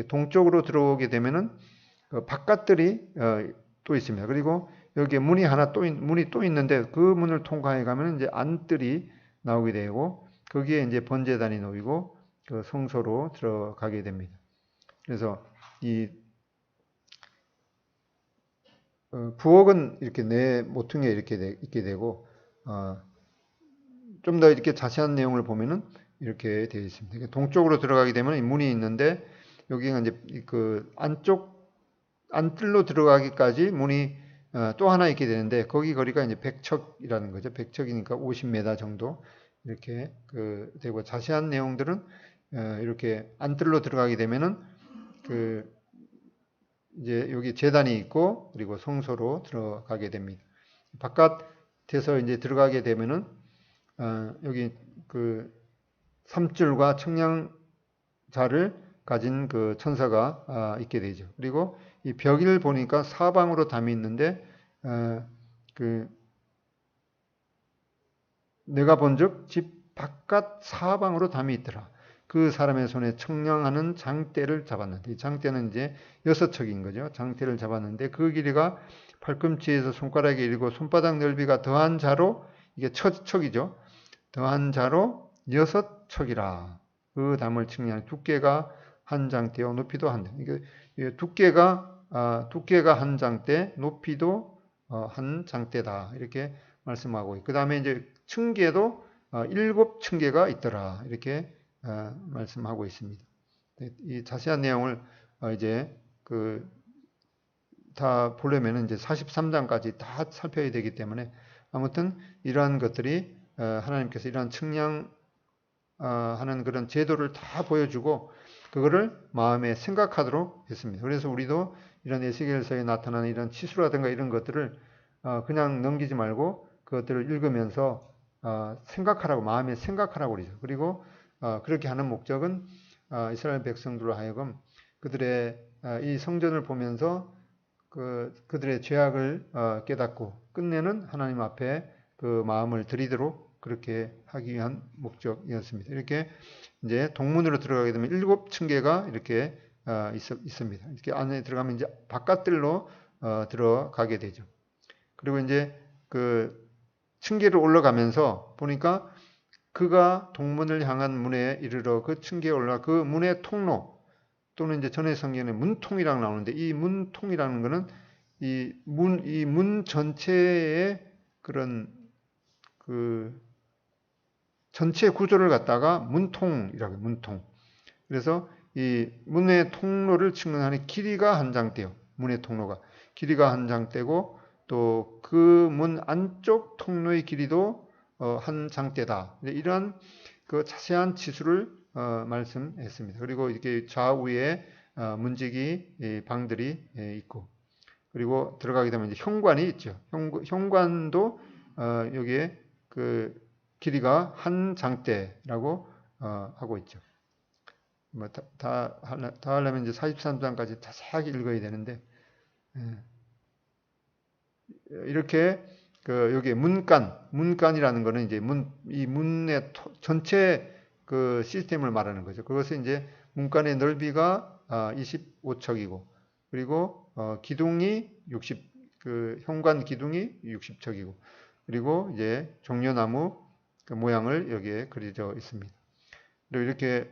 동쪽으로 들어오게 되면은 바깥들이 또 있습니다. 그리고 여기에 문이 또 있는데 그 문을 통과해 가면 이제 안뜰이 나오게 되고 거기에 이제 번제단이 놓이고 그 성소로 들어가게 됩니다. 그래서 이 부엌은 이렇게 네 모퉁이에 이렇게 있게 되고 좀 더 이렇게 자세한 내용을 보면은 이렇게 되어 있습니다. 동쪽으로 들어가게 되면 이 문이 있는데 여기가 이제 그 안뜰로 들어가기까지 문이 또 하나 있게 되는데 거기 거리가 이제 100척이라는 거죠. 100척이니까 50m 정도 이렇게 되고 자세한 내용들은 이렇게 안뜰로 들어가게 되면은 그 이제 여기 제단이 있고 그리고 성소로 들어가게 됩니다. 바깥에서 이제 들어가게 되면은 여기 그 삼줄과 청량자를 가진 그 천사가 있게 되죠. 그리고 이 벽을 보니까 사방으로 담이 있는데 그 내가 본즉 집 바깥 사방으로 담이 있더라. 그 사람의 손에 청량하는 장대를 잡았는데 이 장대는 이제 6척인 거죠. 장대를 잡았는데 그 길이가 팔꿈치에서 손가락에 이르고 손바닥 넓이가 더한 자로 이게 척이죠. 더한 자로 6척이라. 그 담을 측량한 두께가 한 장대요. 높이도 한 장. 이게 두께가 한 장대, 높이도 한 장대다. 이렇게 말씀하고 그 다음에 이제 층계도 7층계가 있더라. 이렇게 말씀하고 있습니다. 이 자세한 내용을 이제 다 보려면 이제 43장까지 다 살펴야 되기 때문에 아무튼 이러한 것들이 하나님께서 이러한 측량 하는 그런 제도를 다 보여주고 그거를 마음에 생각하도록 했습니다. 그래서 우리도 이런 에스겔서에 나타나는 이런 치수라든가 이런 것들을 그냥 넘기지 말고 그것들을 읽으면서 생각하라고 마음에 생각하라고 그러죠. 그리고 그렇게 하는 목적은 이스라엘 백성들로 하여금 그들의 이 성전을 보면서 그들의 죄악을 깨닫고 끝내는 하나님 앞에 그 마음을 드리도록 그렇게 하기 위한 목적이었습니다. 이렇게 이제 동문으로 들어가게 되면 7층계가 이렇게 있습니다. 이렇게 안에 들어가면 이제 바깥들로 들어가게 되죠. 그리고 이제 그 층계를 올라가면서 보니까 그가 동문을 향한 문에 이르러 그 층계에 올라 그 문의 통로 또는 이제 전의 성경에 문통이라고 나오는데 이 문통이라는 것은 이 문 전체의 그런 그 전체 구조를 갖다가 문통이라고 해요. 문통. 그래서 이 문의 통로를 측량하는 길이가 한 장대요. 문의 통로가 길이가 한 장대고 또 그 문 안쪽 통로의 길이도 한 장대다. 이러한 그 자세한 치수를 말씀했습니다. 그리고 이렇게 좌우에 문지기 방들이 있고 그리고 들어가게 되면 이제 현관이 있죠. 현관도 여기에 그 길이가 한 장대라고 하고 있죠. 뭐 다 하려면 이제 43장까지 자세하게 읽어야 되는데 이렇게 여기 문간이라는 거는 이제 이 문의 전체 그 시스템을 말하는 거죠. 그것은 이제 문간의 넓이가 25척이고 그리고 기둥이 현관 기둥이 60척이고 그리고 이제 종려나무 그 모양을 여기에 그려져 있습니다. 그리고 이렇게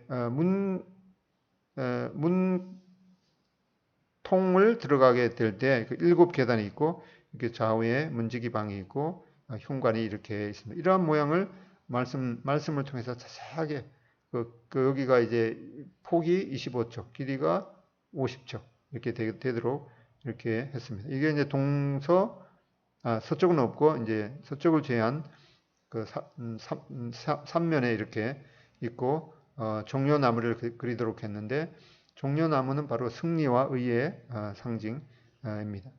문통을 들어가게 될 때 7계단이 있고 이렇게 좌우에 문지기 방이 있고 현관이 이렇게 있습니다. 이러한 모양을 말씀을 통해서 자세하게 여기가 이제 폭이 25척, 길이가 50척 이렇게 되도록 이렇게 했습니다. 이게 이제 서쪽은 없고 이제 서쪽을 제한 그 삼면에 이렇게 있고 종려나무를 그리도록 했는데 종려나무는 바로 승리와 의의 상징입니다.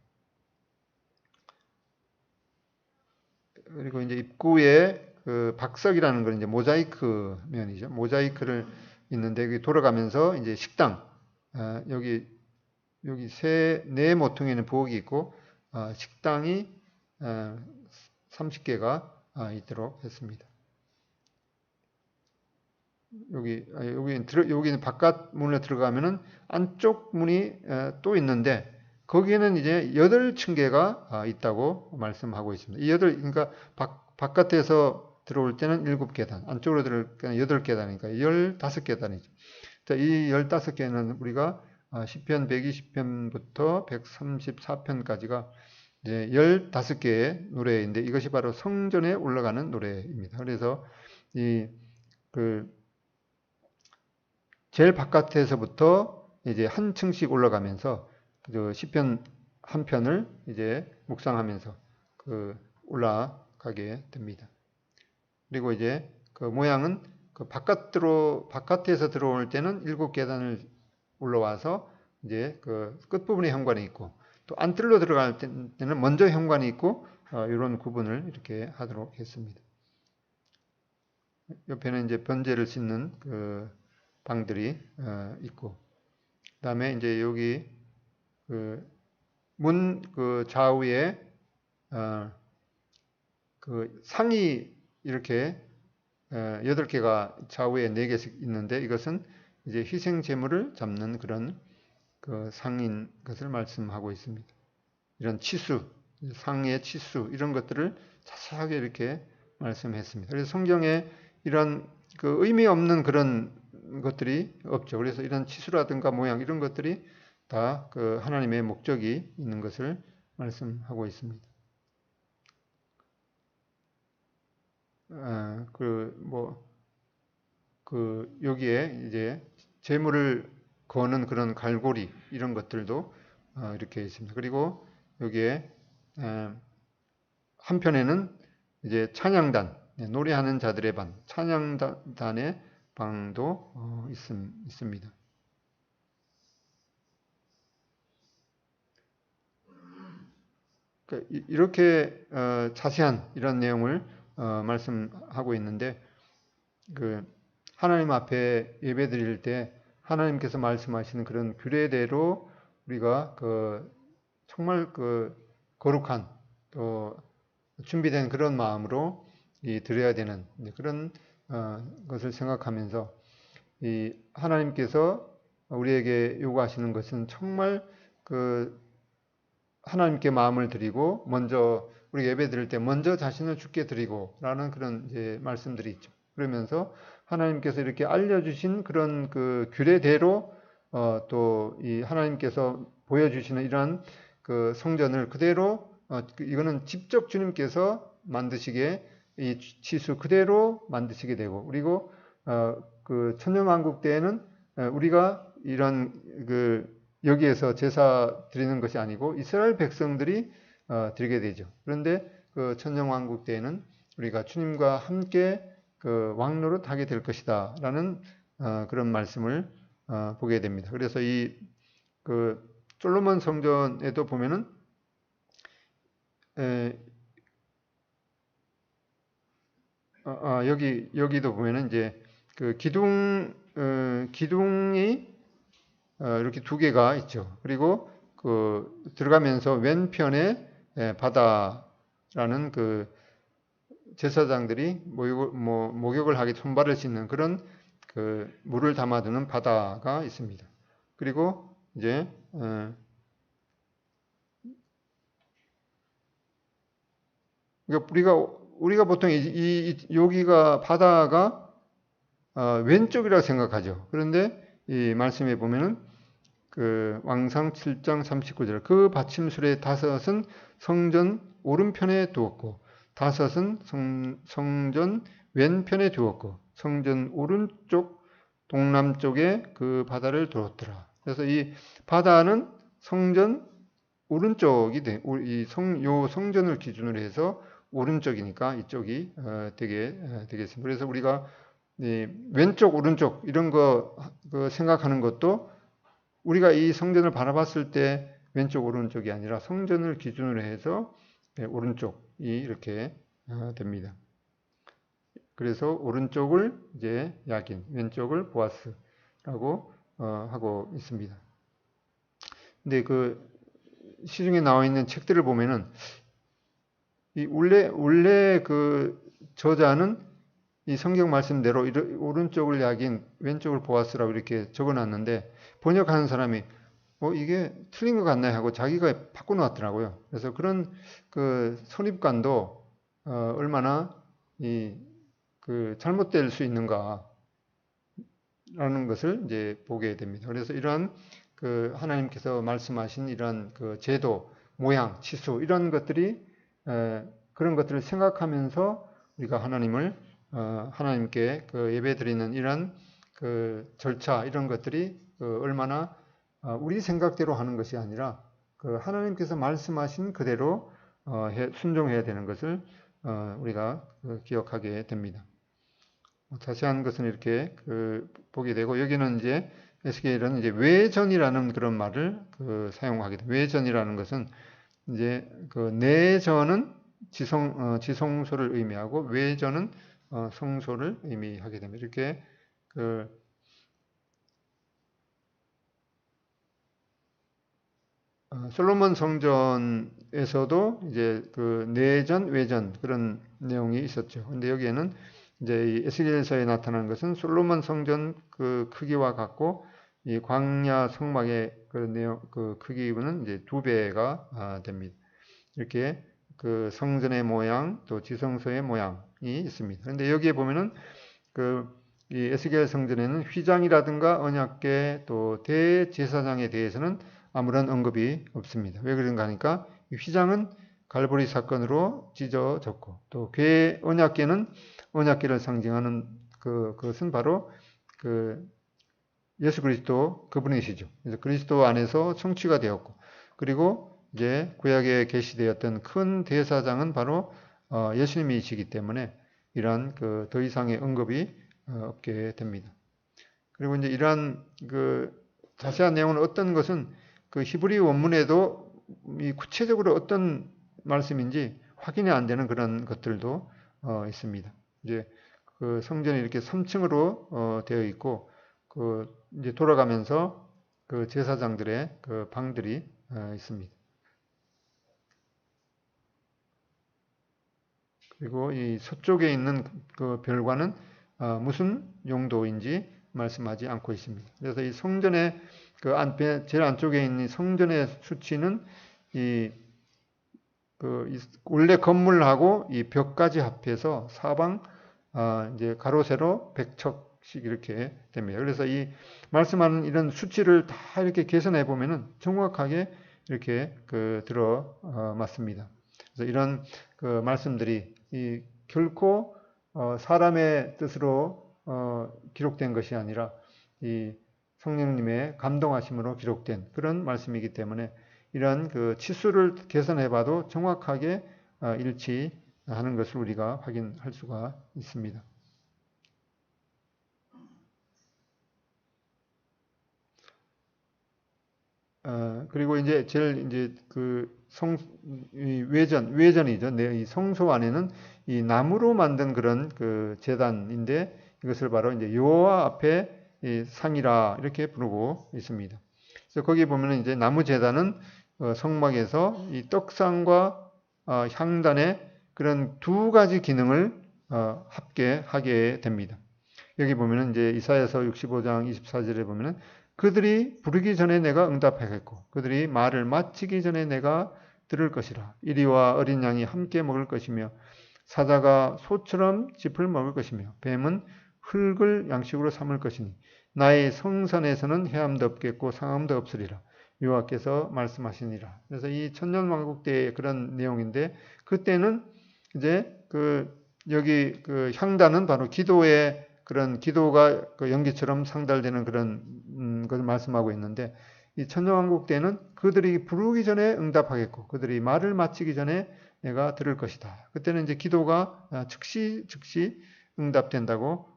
그리고 이제 입구에 그 박석이라는 건 이제 모자이크 면이죠. 모자이크를 있는데 여기 돌아가면서 이제 식당 여기 네 모퉁이는 부엌이 있고 식당이 30개가 있도록 했습니다. 여기는 바깥 문에 들어가면은 안쪽 문이 또 있는데 거기에는 이제 8층계가 있다고 말씀하고 있습니다. 그러니까 바깥에서 들어올 때는 7계단, 안쪽으로 들어올 때는 8계단이니까 15계단이죠. 자, 이 15개는 우리가 시편 120편부터 134편까지가 이제 15개의 노래인데 이것이 바로 성전에 올라가는 노래입니다. 그래서 이 그 제일 바깥에서부터 이제 한 층씩 올라가면서 그 시편 한 편을 이제 묵상하면서 그 올라가게 됩니다. 그리고 이제 그 모양은 그 바깥에서 들어올 때는 7계단을 올라와서 이제 그 끝부분에 현관이 있고 또 안뜰로 들어갈 때는 먼저 현관이 있고 이런 구분을 이렇게 하도록 했습니다. 옆에는 이제 번제를 씻는 그 방들이 있고 그다음에 이제 여기 그 문 그 좌우에 그 상이 이렇게 8개가 좌우에 4개씩 있는데 이것은 이제 희생 제물을 잡는 그런 그 상인 것을 말씀하고 있습니다. 이런 치수, 상의 치수 이런 것들을 자세하게 이렇게 말씀했습니다. 그래서 성경에 이런 그 의미 없는 그런 것들이 없죠. 그래서 이런 치수라든가 모양 이런 것들이 다 그 하나님의 목적이 있는 것을 말씀하고 있습니다. 여기에 이제 재물을 거는 그런 갈고리 이런 것들도 이렇게 있습니다. 그리고 여기에 한편에는 이제 찬양단, 노래하는 자들의 방, 찬양단의 방도 있습니다. 이렇게 자세한 이런 내용을 말씀하고 있는데 그 하나님 앞에 예배 드릴 때 하나님께서 말씀하시는 그런 규례대로 우리가 그 정말 그 거룩한 또 준비된 그런 마음으로 드려야 되는 그런 것을 생각하면서 이 하나님께서 우리에게 요구하시는 것은 정말 그 하나님께 마음을 드리고 먼저 우리 예배 드릴 때 먼저 자신을 주께 드리고라는 그런 이제 말씀들이 있죠. 그러면서 하나님께서 이렇게 알려주신 그런 그 규례대로 또 이 하나님께서 보여주시는 이러한 그 성전을 그대로 이거는 직접 주님께서 만드시게 이 치수 그대로 만드시게 되고 그리고 그 천년왕국 때에는 우리가 이런 그 여기에서 제사 드리는 것이 아니고 이스라엘 백성들이 드리게 되죠. 그런데 그 천년왕국 때에는 우리가 주님과 함께 그 왕노릇 하게 될 것이다라는 그런 말씀을 보게 됩니다. 그래서 이 그 솔로몬 성전에도 보면은 여기도 보면은 이제 그 기둥이 이렇게 2개가 있죠. 그리고 그 들어가면서 왼편에 바다라는 그 제사장들이 목욕을 하기 손발을 씻는 그런 그 물을 담아두는 바다가 있습니다. 그리고 이제 우리가 보통 여기가 바다가 왼쪽이라고 생각하죠. 그런데 이 말씀에 보면은 그 왕상 7장 39절 그 받침술의 5은 성전 오른편에 두었고 5은 성전 왼편에 두었고 성전 오른쪽 동남쪽에 그 바다를 두었더라. 그래서 이 바다는 성전 오른쪽이 요 성전을 기준으로 해서 오른쪽이니까 이쪽이 되겠습니다. 그래서 우리가 왼쪽 오른쪽 이런 거 생각하는 것도 우리가 이 성전을 바라봤을 때 왼쪽 오른쪽이 아니라 성전을 기준으로 해서 오른쪽이 이렇게 됩니다. 그래서 오른쪽을 이제 야긴, 왼쪽을 보아스라고 하고 있습니다. 근데 그 시중에 나와 있는 책들을 보면은 이 원래 그 저자는 이 성경 말씀대로 오른쪽을 야긴, 왼쪽을 보아스라고 이렇게 적어놨는데 번역하는 사람이 이게 틀린 것 같나요 하고 자기가 바꿔놓았더라고요. 그래서 그런 그 선입관도 얼마나 그 잘못될 수 있는가라는 것을 이제 보게 됩니다. 그래서 이러한 그 하나님께서 말씀하신 이러한 그 제도 모양, 치수 이런 것들이 그런 것들을 생각하면서 우리가 하나님께 그 예배 드리는 이런 그 절차 이런 것들이 얼마나 우리 생각대로 하는 것이 아니라 그 하나님께서 말씀하신 그대로 순종해야 되는 것을 우리가 기억하게 됩니다. 자세한 것은 이렇게 보게 되고 여기는 이제 에스겔은 이제 외전이라는 그런 말을 사용하게 됩니다. 외전이라는 것은 이제 그 내전은 지성소를 의미하고 외전은 성소를 의미하게 됩니다. 이렇게 솔로몬 성전에서도 이제 그 내전, 외전 그런 내용이 있었죠. 근데 여기에는 이제 이 에스겔서에 나타나는 것은 솔로몬 성전 그 크기와 같고 이 광야 성막의 그 내용 그 크기는 이제 2배가 됩니다. 이렇게 그 성전의 모양 또 지성소의 모양이 있습니다. 그런데 여기에 보면은 이 에스겔 성전에는 휘장이라든가 언약궤 또 대제사장에 대해서는 아무런 언급이 없습니다. 왜 그런가 하니까 이 휘장은 갈보리 사건으로 찢어졌고 또 언약궤는 언약궤를 상징하는 그것은 바로 예수 그리스도 그분이시죠. 그래서 그리스도 안에서 성취가 되었고 그리고 이제 구약에 계시되었던 큰 대사장은 바로 예수님이시기 때문에 이러한 더 이상의 언급이 없게 됩니다. 그리고 이제 이러한 자세한 내용은 어떤 것은 히브리 원문에도 이 구체적으로 어떤 말씀인지 확인이 안 되는 그런 것들도 있습니다. 이제 성전이 이렇게 3층으로 되어 있고 이제 돌아가면서 제사장들의 방들이 있습니다. 그리고 이 서쪽에 있는 별관은 무슨 용도인지 말씀하지 않고 있습니다. 그래서 이 성전의 제일 안쪽에 있는 성전의 수치는 원래 건물하고 이 벽까지 합해서 사방 이제 가로 세로 100척씩 이렇게 됩니다. 그래서 이 말씀하는 이런 수치를 다 이렇게 계산해 보면은 정확하게 이렇게 들어 맞습니다. 그래서 이런 말씀들이 결코 사람의 뜻으로 기록된 것이 아니라 이 성령님의 감동하심으로 기록된 그런 말씀이기 때문에 이런 치수를 계산해봐도 정확하게 일치하는 것을 우리가 확인할 수가 있습니다. 그리고 이제 제일 이제 외전이죠. 이 성소 안에는 이 나무로 만든 그런 제단인데 이것을 바로 이제 여호와 앞에 상이라 이렇게 부르고 있습니다. 그래서 거기 보면은 이제 나무 제단은 성막에서 이 떡상과 향단의 그런 두 가지 기능을 함께 하게 됩니다. 여기 보면은 이제 이사야서 65장 24절에 보면은 그들이 부르기 전에 내가 응답하겠고 그들이 말을 마치기 전에 내가 들을 것이라. 이리와 어린 양이 함께 먹을 것이며 사자가 소처럼 짚을 먹을 것이며 뱀은 흙을 양식으로 삼을 것이니 나의 성산에서는 해함도 없겠고 상함도 없으리라. 여호와께서 말씀하시니라. 그래서 이 천년왕국 때의 그런 내용인데 그때는 이제 여기 향단은 바로 기도의 그런 기도가 연기처럼 상달되는 그런 것을 말씀하고 있는데 이 천년왕국 때는 그들이 부르기 전에 응답하겠고 그들이 말을 마치기 전에 내가 들을 것이다. 그때는 이제 기도가 즉시 응답된다고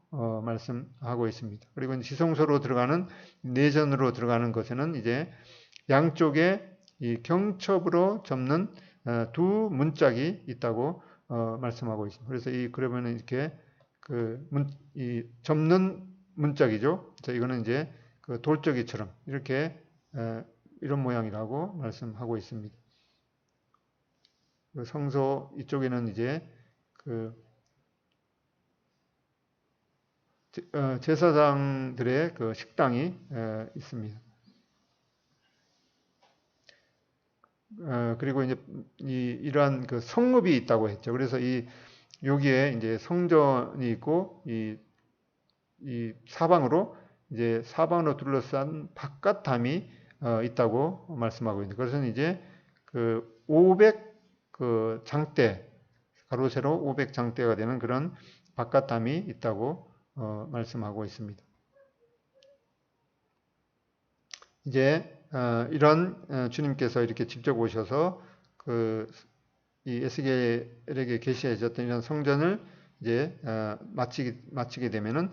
말씀하고 있습니다. 그리고 이제 지성소로 들어가는 내전으로 들어가는 것에는 이제 양쪽에 이 경첩으로 접는 두 문짝이 있다고 말씀하고 있습니다. 그래서 그러면은 이렇게 이 접는 문짝이죠. 그래서 이거는 이제 돌적이처럼 이렇게 이런 모양이라고 말씀하고 있습니다. 성소 이쪽에는 이제 제사장들의 식당이 있습니다. 그리고 이제 이러한 성읍이 있다고 했죠. 그래서 여기에 이제 성전이 있고 이 사방으로 둘러싼 바깥담이 있다고 말씀하고 있는데 그것은 이제 500 장대, 가로 세로 500 장대가 되는 그런 바깥담이 있다고 말씀하고 있습니다. 이제 이런 주님께서 이렇게 직접 오셔서 이 에스겔에게 계시해 줬던 이런 성전을 이제 마치게 되면은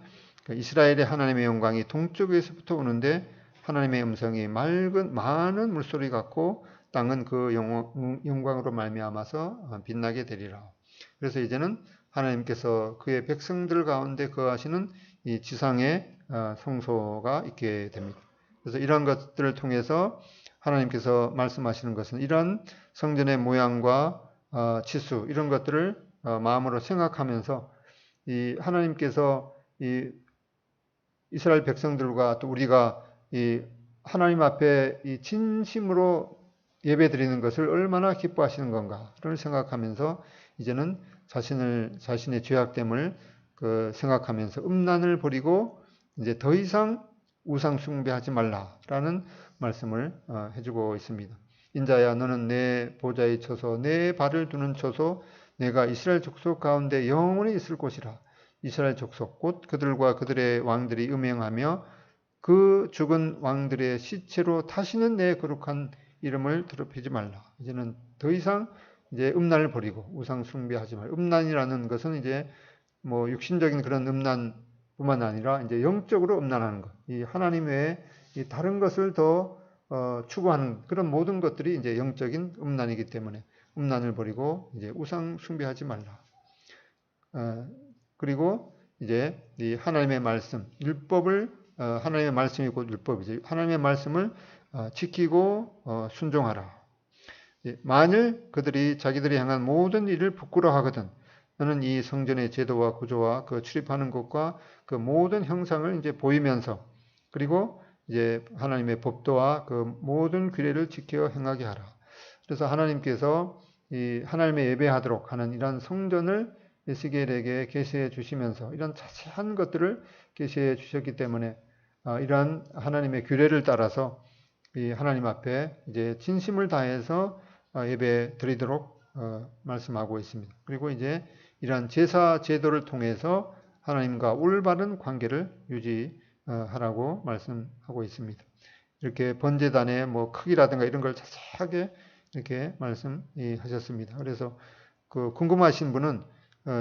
이스라엘의 하나님의 영광이 동쪽에서부터 오는데 하나님의 음성이 많은 물소리 같고 땅은 그 영광으로 말미암아서 빛나게 되리라. 그래서 이제는 하나님께서 그의 백성들 가운데 거하시는 이 지상의 성소가 있게 됩니다. 그래서 이런 것들을 통해서 하나님께서 말씀하시는 것은 이런 성전의 모양과 치수 이런 것들을 마음으로 생각하면서 이 하나님께서 이 이스라엘 백성들과 또 우리가 이 하나님 앞에 이 진심으로 예배드리는 것을 얼마나 기뻐하시는 건가를 생각하면서 이제는 자신의 죄악됨을 생각하면서 음란을 버리고 이제 더 이상 우상 숭배하지 말라라는 말씀을 해주고 있습니다. 인자야 너는 내 보좌에 쳐서 내 발을 두는 처소 내가 이스라엘 족속 가운데 영원히 있을 곳이라. 이스라엘 족속 곧 그들과 그들의 왕들이 음행하며 그 죽은 왕들의 시체로 다시는 내 거룩한 이름을 더럽히지 말라. 이제는 더 이상 이제 음란을 버리고 우상 숭배하지 말라. 음란이라는 것은 이제 뭐 육신적인 그런 음란뿐만 아니라 이제 영적으로 음란하는 것. 이 하나님 외에 이 다른 것을 더 추구하는 그런 모든 것들이 이제 영적인 음란이기 때문에 음란을 버리고 이제 우상 숭배하지 말라. 그리고 이제 이 하나님의 말씀, 율법을 하나님의 말씀이 곧 율법이죠. 하나님의 말씀을 지키고 순종하라. 만일 그들이 자기들이 향한 모든 일을 부끄러워하거든 너는 이 성전의 제도와 구조와 그 출입하는 곳과 그 모든 형상을 이제 보이면서 그리고 이제 하나님의 법도와 그 모든 규례를 지켜 행하게 하라. 그래서 하나님께서 이 하나님의 예배하도록 하는 이런 성전을 에스겔에게 계시해 주시면서 이런 자세한 것들을 계시해 주셨기 때문에 이러한 하나님의 규례를 따라서 이 하나님 앞에 이제 진심을 다해서 예배 드리도록 말씀하고 있습니다. 그리고 이제 이러한 제사 제도를 통해서 하나님과 올바른 관계를 유지하라고 말씀하고 있습니다. 이렇게 번제단의 뭐 크기라든가 이런 걸 자세하게 이렇게 말씀하셨습니다. 그래서 궁금하신 분은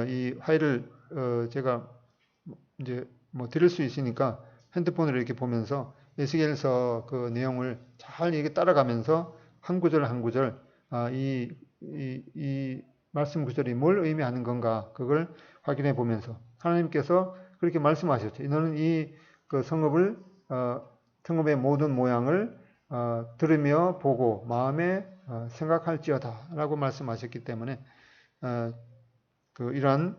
이 파일을 제가 이제 뭐 드릴 수 있으니까 핸드폰으로 이렇게 보면서 에스겔서 그 내용을 잘 이렇게 따라가면서 한 구절 한 구절 이 말씀 구절이 뭘 의미하는 건가 그걸 확인해 보면서 하나님께서 그렇게 말씀하셨죠. 너는 그 성읍의 모든 모양을 들으며 보고 마음에 생각할지어다라고 말씀하셨기 때문에 이러한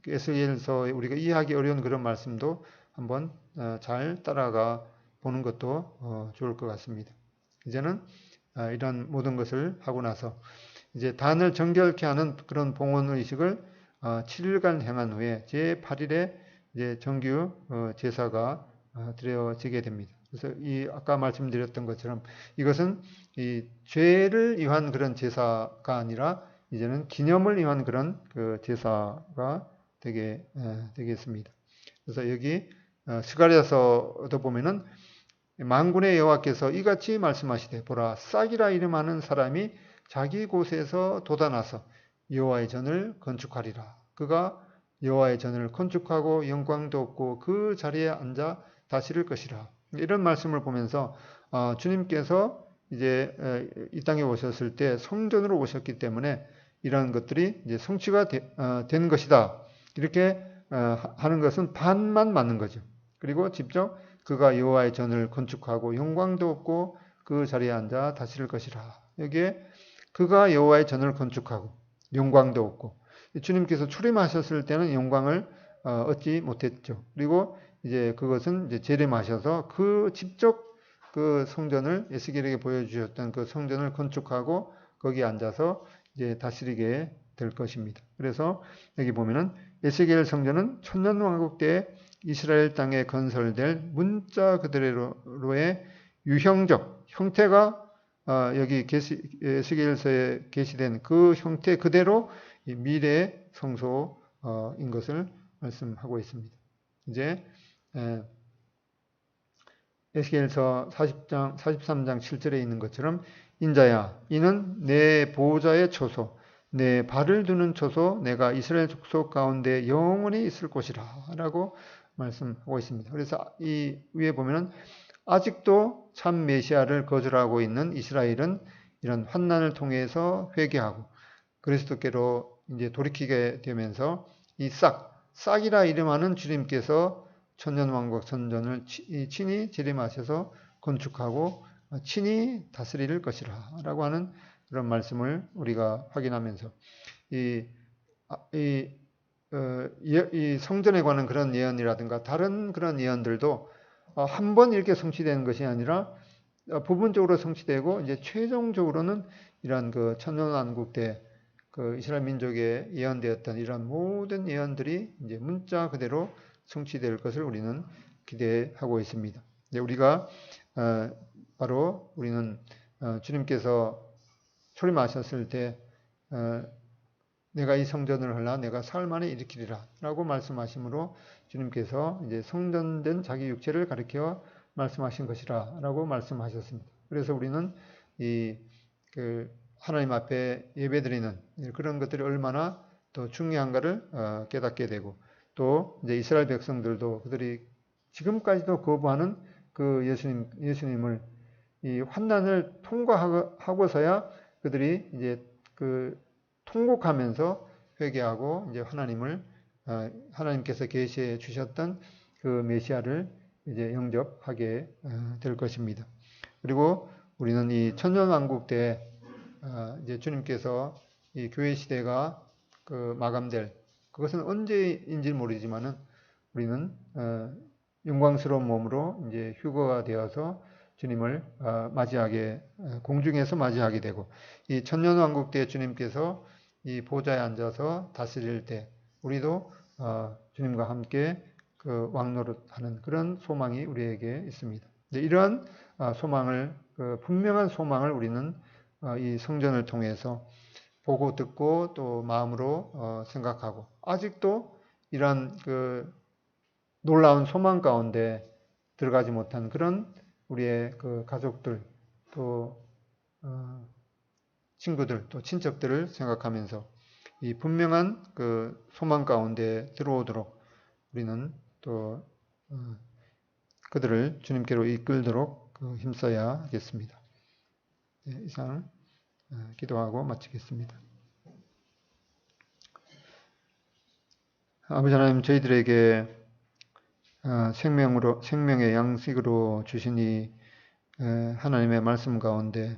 에스겔서에 우리가 이해하기 어려운 그런 말씀도 한번 잘 따라가 보는 것도 좋을 것 같습니다. 이제는 이런 모든 것을 하고 나서 이제 단을 정결케 하는 그런 봉헌 의식을 7일간 행한 후에 제8일에 이제 정규 제사가 드려지게 됩니다. 그래서 아까 말씀드렸던 것처럼 이것은 이 죄를 위한 그런 제사가 아니라 이제는 기념을 위한 그런 그 제사가 되겠습니다. 그래서 여기 스가랴서도 보면은 만군의 여호와께서 이같이 말씀하시되 보라 싹이라 이름하는 사람이 자기 곳에서 돋아나서 여호와의 전을 건축하리라. 그가 여호와의 전을 건축하고 영광도 없고 그 자리에 앉아 다스릴 것이라. 이런 말씀을 보면서 주님께서 이제 이 땅에 오셨을 때 성전으로 오셨기 때문에 이러한 것들이 이제 성취가 된 것이다. 이렇게 하는 것은 반만 맞는 거죠. 그리고 직접 그가 여호와의 전을 건축하고 영광도 없고 그 자리에 앉아 다스릴 것이라. 여기에 그가 여호와의 전을 건축하고 영광도 없고 주님께서 출임하셨을 때는 영광을 얻지 못했죠. 그리고 이제 그것은 이제 재림하셔서 직접 그 성전을 에스겔에게 보여주셨던 그 성전을 건축하고 거기에 앉아서 이제 다스리게 될 것입니다. 그래서 여기 보면은 에스겔 성전은 천년왕국 때 이스라엘 땅에 건설될 문자 그대로의 유형적 형태가 여기 에스겔서에 게시된 그 형태 그대로 이 미래 성소인 것을 말씀하고 있습니다. 이제 에스겔서 43장 7절에 있는 것처럼 인자야 이는 내 보호자의 처소 내 발을 두는 처소 내가 이스라엘 족속 가운데 영원히 있을 곳이라 라고 말씀하고 있습니다. 그래서 이 위에 보면은 아직도 참 메시아를 거절하고 있는 이스라엘은 이런 환난을 통해서 회개하고 그리스도께로 이제 돌이키게 되면서 이 싹이라 이름하는 주님께서 천년왕국 선전을 친히 재림하셔서 건축하고 친히 다스릴 것이라 라고 하는 그런 말씀을 우리가 확인하면서 이 성전에 관한 그런 예언이라든가 다른 그런 예언들도 한 번 이렇게 성취되는 것이 아니라 부분적으로 성취되고 이제 최종적으로는 이러한 그 천년왕국 때 그 이스라엘 민족에 예언되었던 이런 모든 예언들이 이제 문자 그대로 성취될 것을 우리는 기대하고 있습니다. 우리가 바로 우리는 주님께서 초림하셨을 때 내가 이 성전을 헐라 내가 사흘 만에 일으키리라 라고 말씀하심으로 주님께서 이제 성전된 자기 육체를 가리켜 말씀하신 것이라 라고 말씀하셨습니다. 그래서 우리는 하나님 앞에 예배드리는 그런 것들이 얼마나 또 중요한가를 깨닫게 되고 또 이제 이스라엘 백성들도 그들이 지금까지도 거부하는 그 예수님을 이 환난을 통과하고서야 그들이 이제 그 통곡하면서 회개하고 이제 하나님께서 계시해 주셨던 그 메시아를 이제 영접하게 될 것입니다. 그리고 우리는 이 천년왕국 때 이제 주님께서 이 교회 시대가 그 마감될 그것은 언제인지 모르지만은 우리는 영광스러운 몸으로 이제 휴거가 되어서 주님을 공중에서 맞이하게 되고 이 천년왕국 때 주님께서 이 보좌에 앉아서 다스릴 때 우리도 주님과 함께 그 왕노릇하는 그런 소망이 우리에게 있습니다. 이러한 분명한 소망을 우리는 이 성전을 통해서 보고 듣고 또 마음으로 생각하고 아직도 이러한 그 놀라운 소망 가운데 들어가지 못한 그런 우리의 그 가족들 또 친구들 또 친척들을 생각하면서 이 분명한 그 소망 가운데 들어오도록 우리는 또 그들을 주님께로 이끌도록 힘써야 하겠습니다. 이상 기도하고 마치겠습니다. 아버지 하나님 저희들에게 생명의 양식으로 주신 이 하나님의 말씀 가운데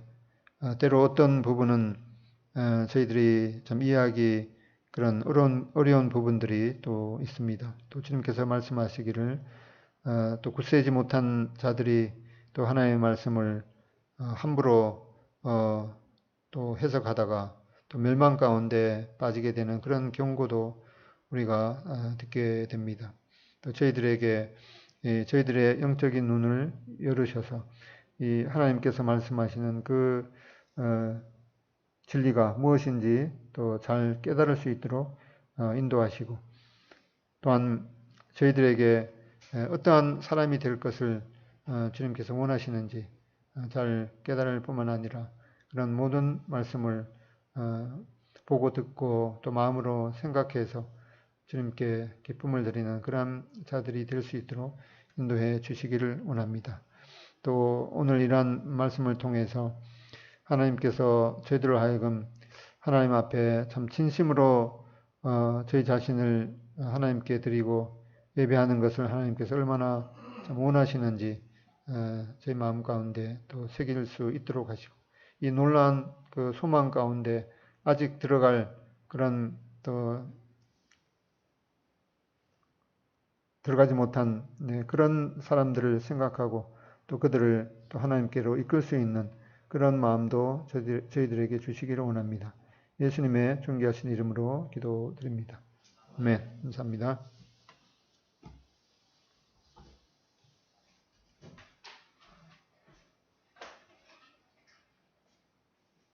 때로 어떤 부분은 저희들이 좀 이해하기 그런 어려운 부분들이 또 있습니다. 또 주님께서 말씀하시기를 또 굳세지 못한 자들이 또 하나님의 말씀을 함부로 또 해석하다가 또 멸망 가운데 빠지게 되는 그런 경고도 우리가 듣게 됩니다. 또 저희들의 영적인 눈을 열으셔서 이 하나님께서 말씀하시는 그 진리가 무엇인지 또 잘 깨달을 수 있도록 인도하시고 또한 저희들에게 어떠한 사람이 될 것을 주님께서 원하시는지 잘 깨달을 뿐만 아니라 그런 모든 말씀을 보고 듣고 또 마음으로 생각해서 주님께 기쁨을 드리는 그런 자들이 될 수 있도록 인도해 주시기를 원합니다. 또 오늘 이러한 말씀을 통해서 하나님께서 저희들을 하여금 하나님 앞에 참 진심으로 저희 자신을 하나님께 드리고 예배하는 것을 하나님께서 얼마나 참 원하시는지 저희 마음 가운데 또 새길 수 있도록 하시고 이 놀라운 그 소망 가운데 아직 들어갈 그런 또 들어가지 못한 그런 사람들을 생각하고 또 그들을 또 하나님께로 이끌 수 있는 그런 마음도 저희들에게 주시기를 원합니다. 예수님의 존귀하신 이름으로 기도드립니다. 아멘. 감사합니다.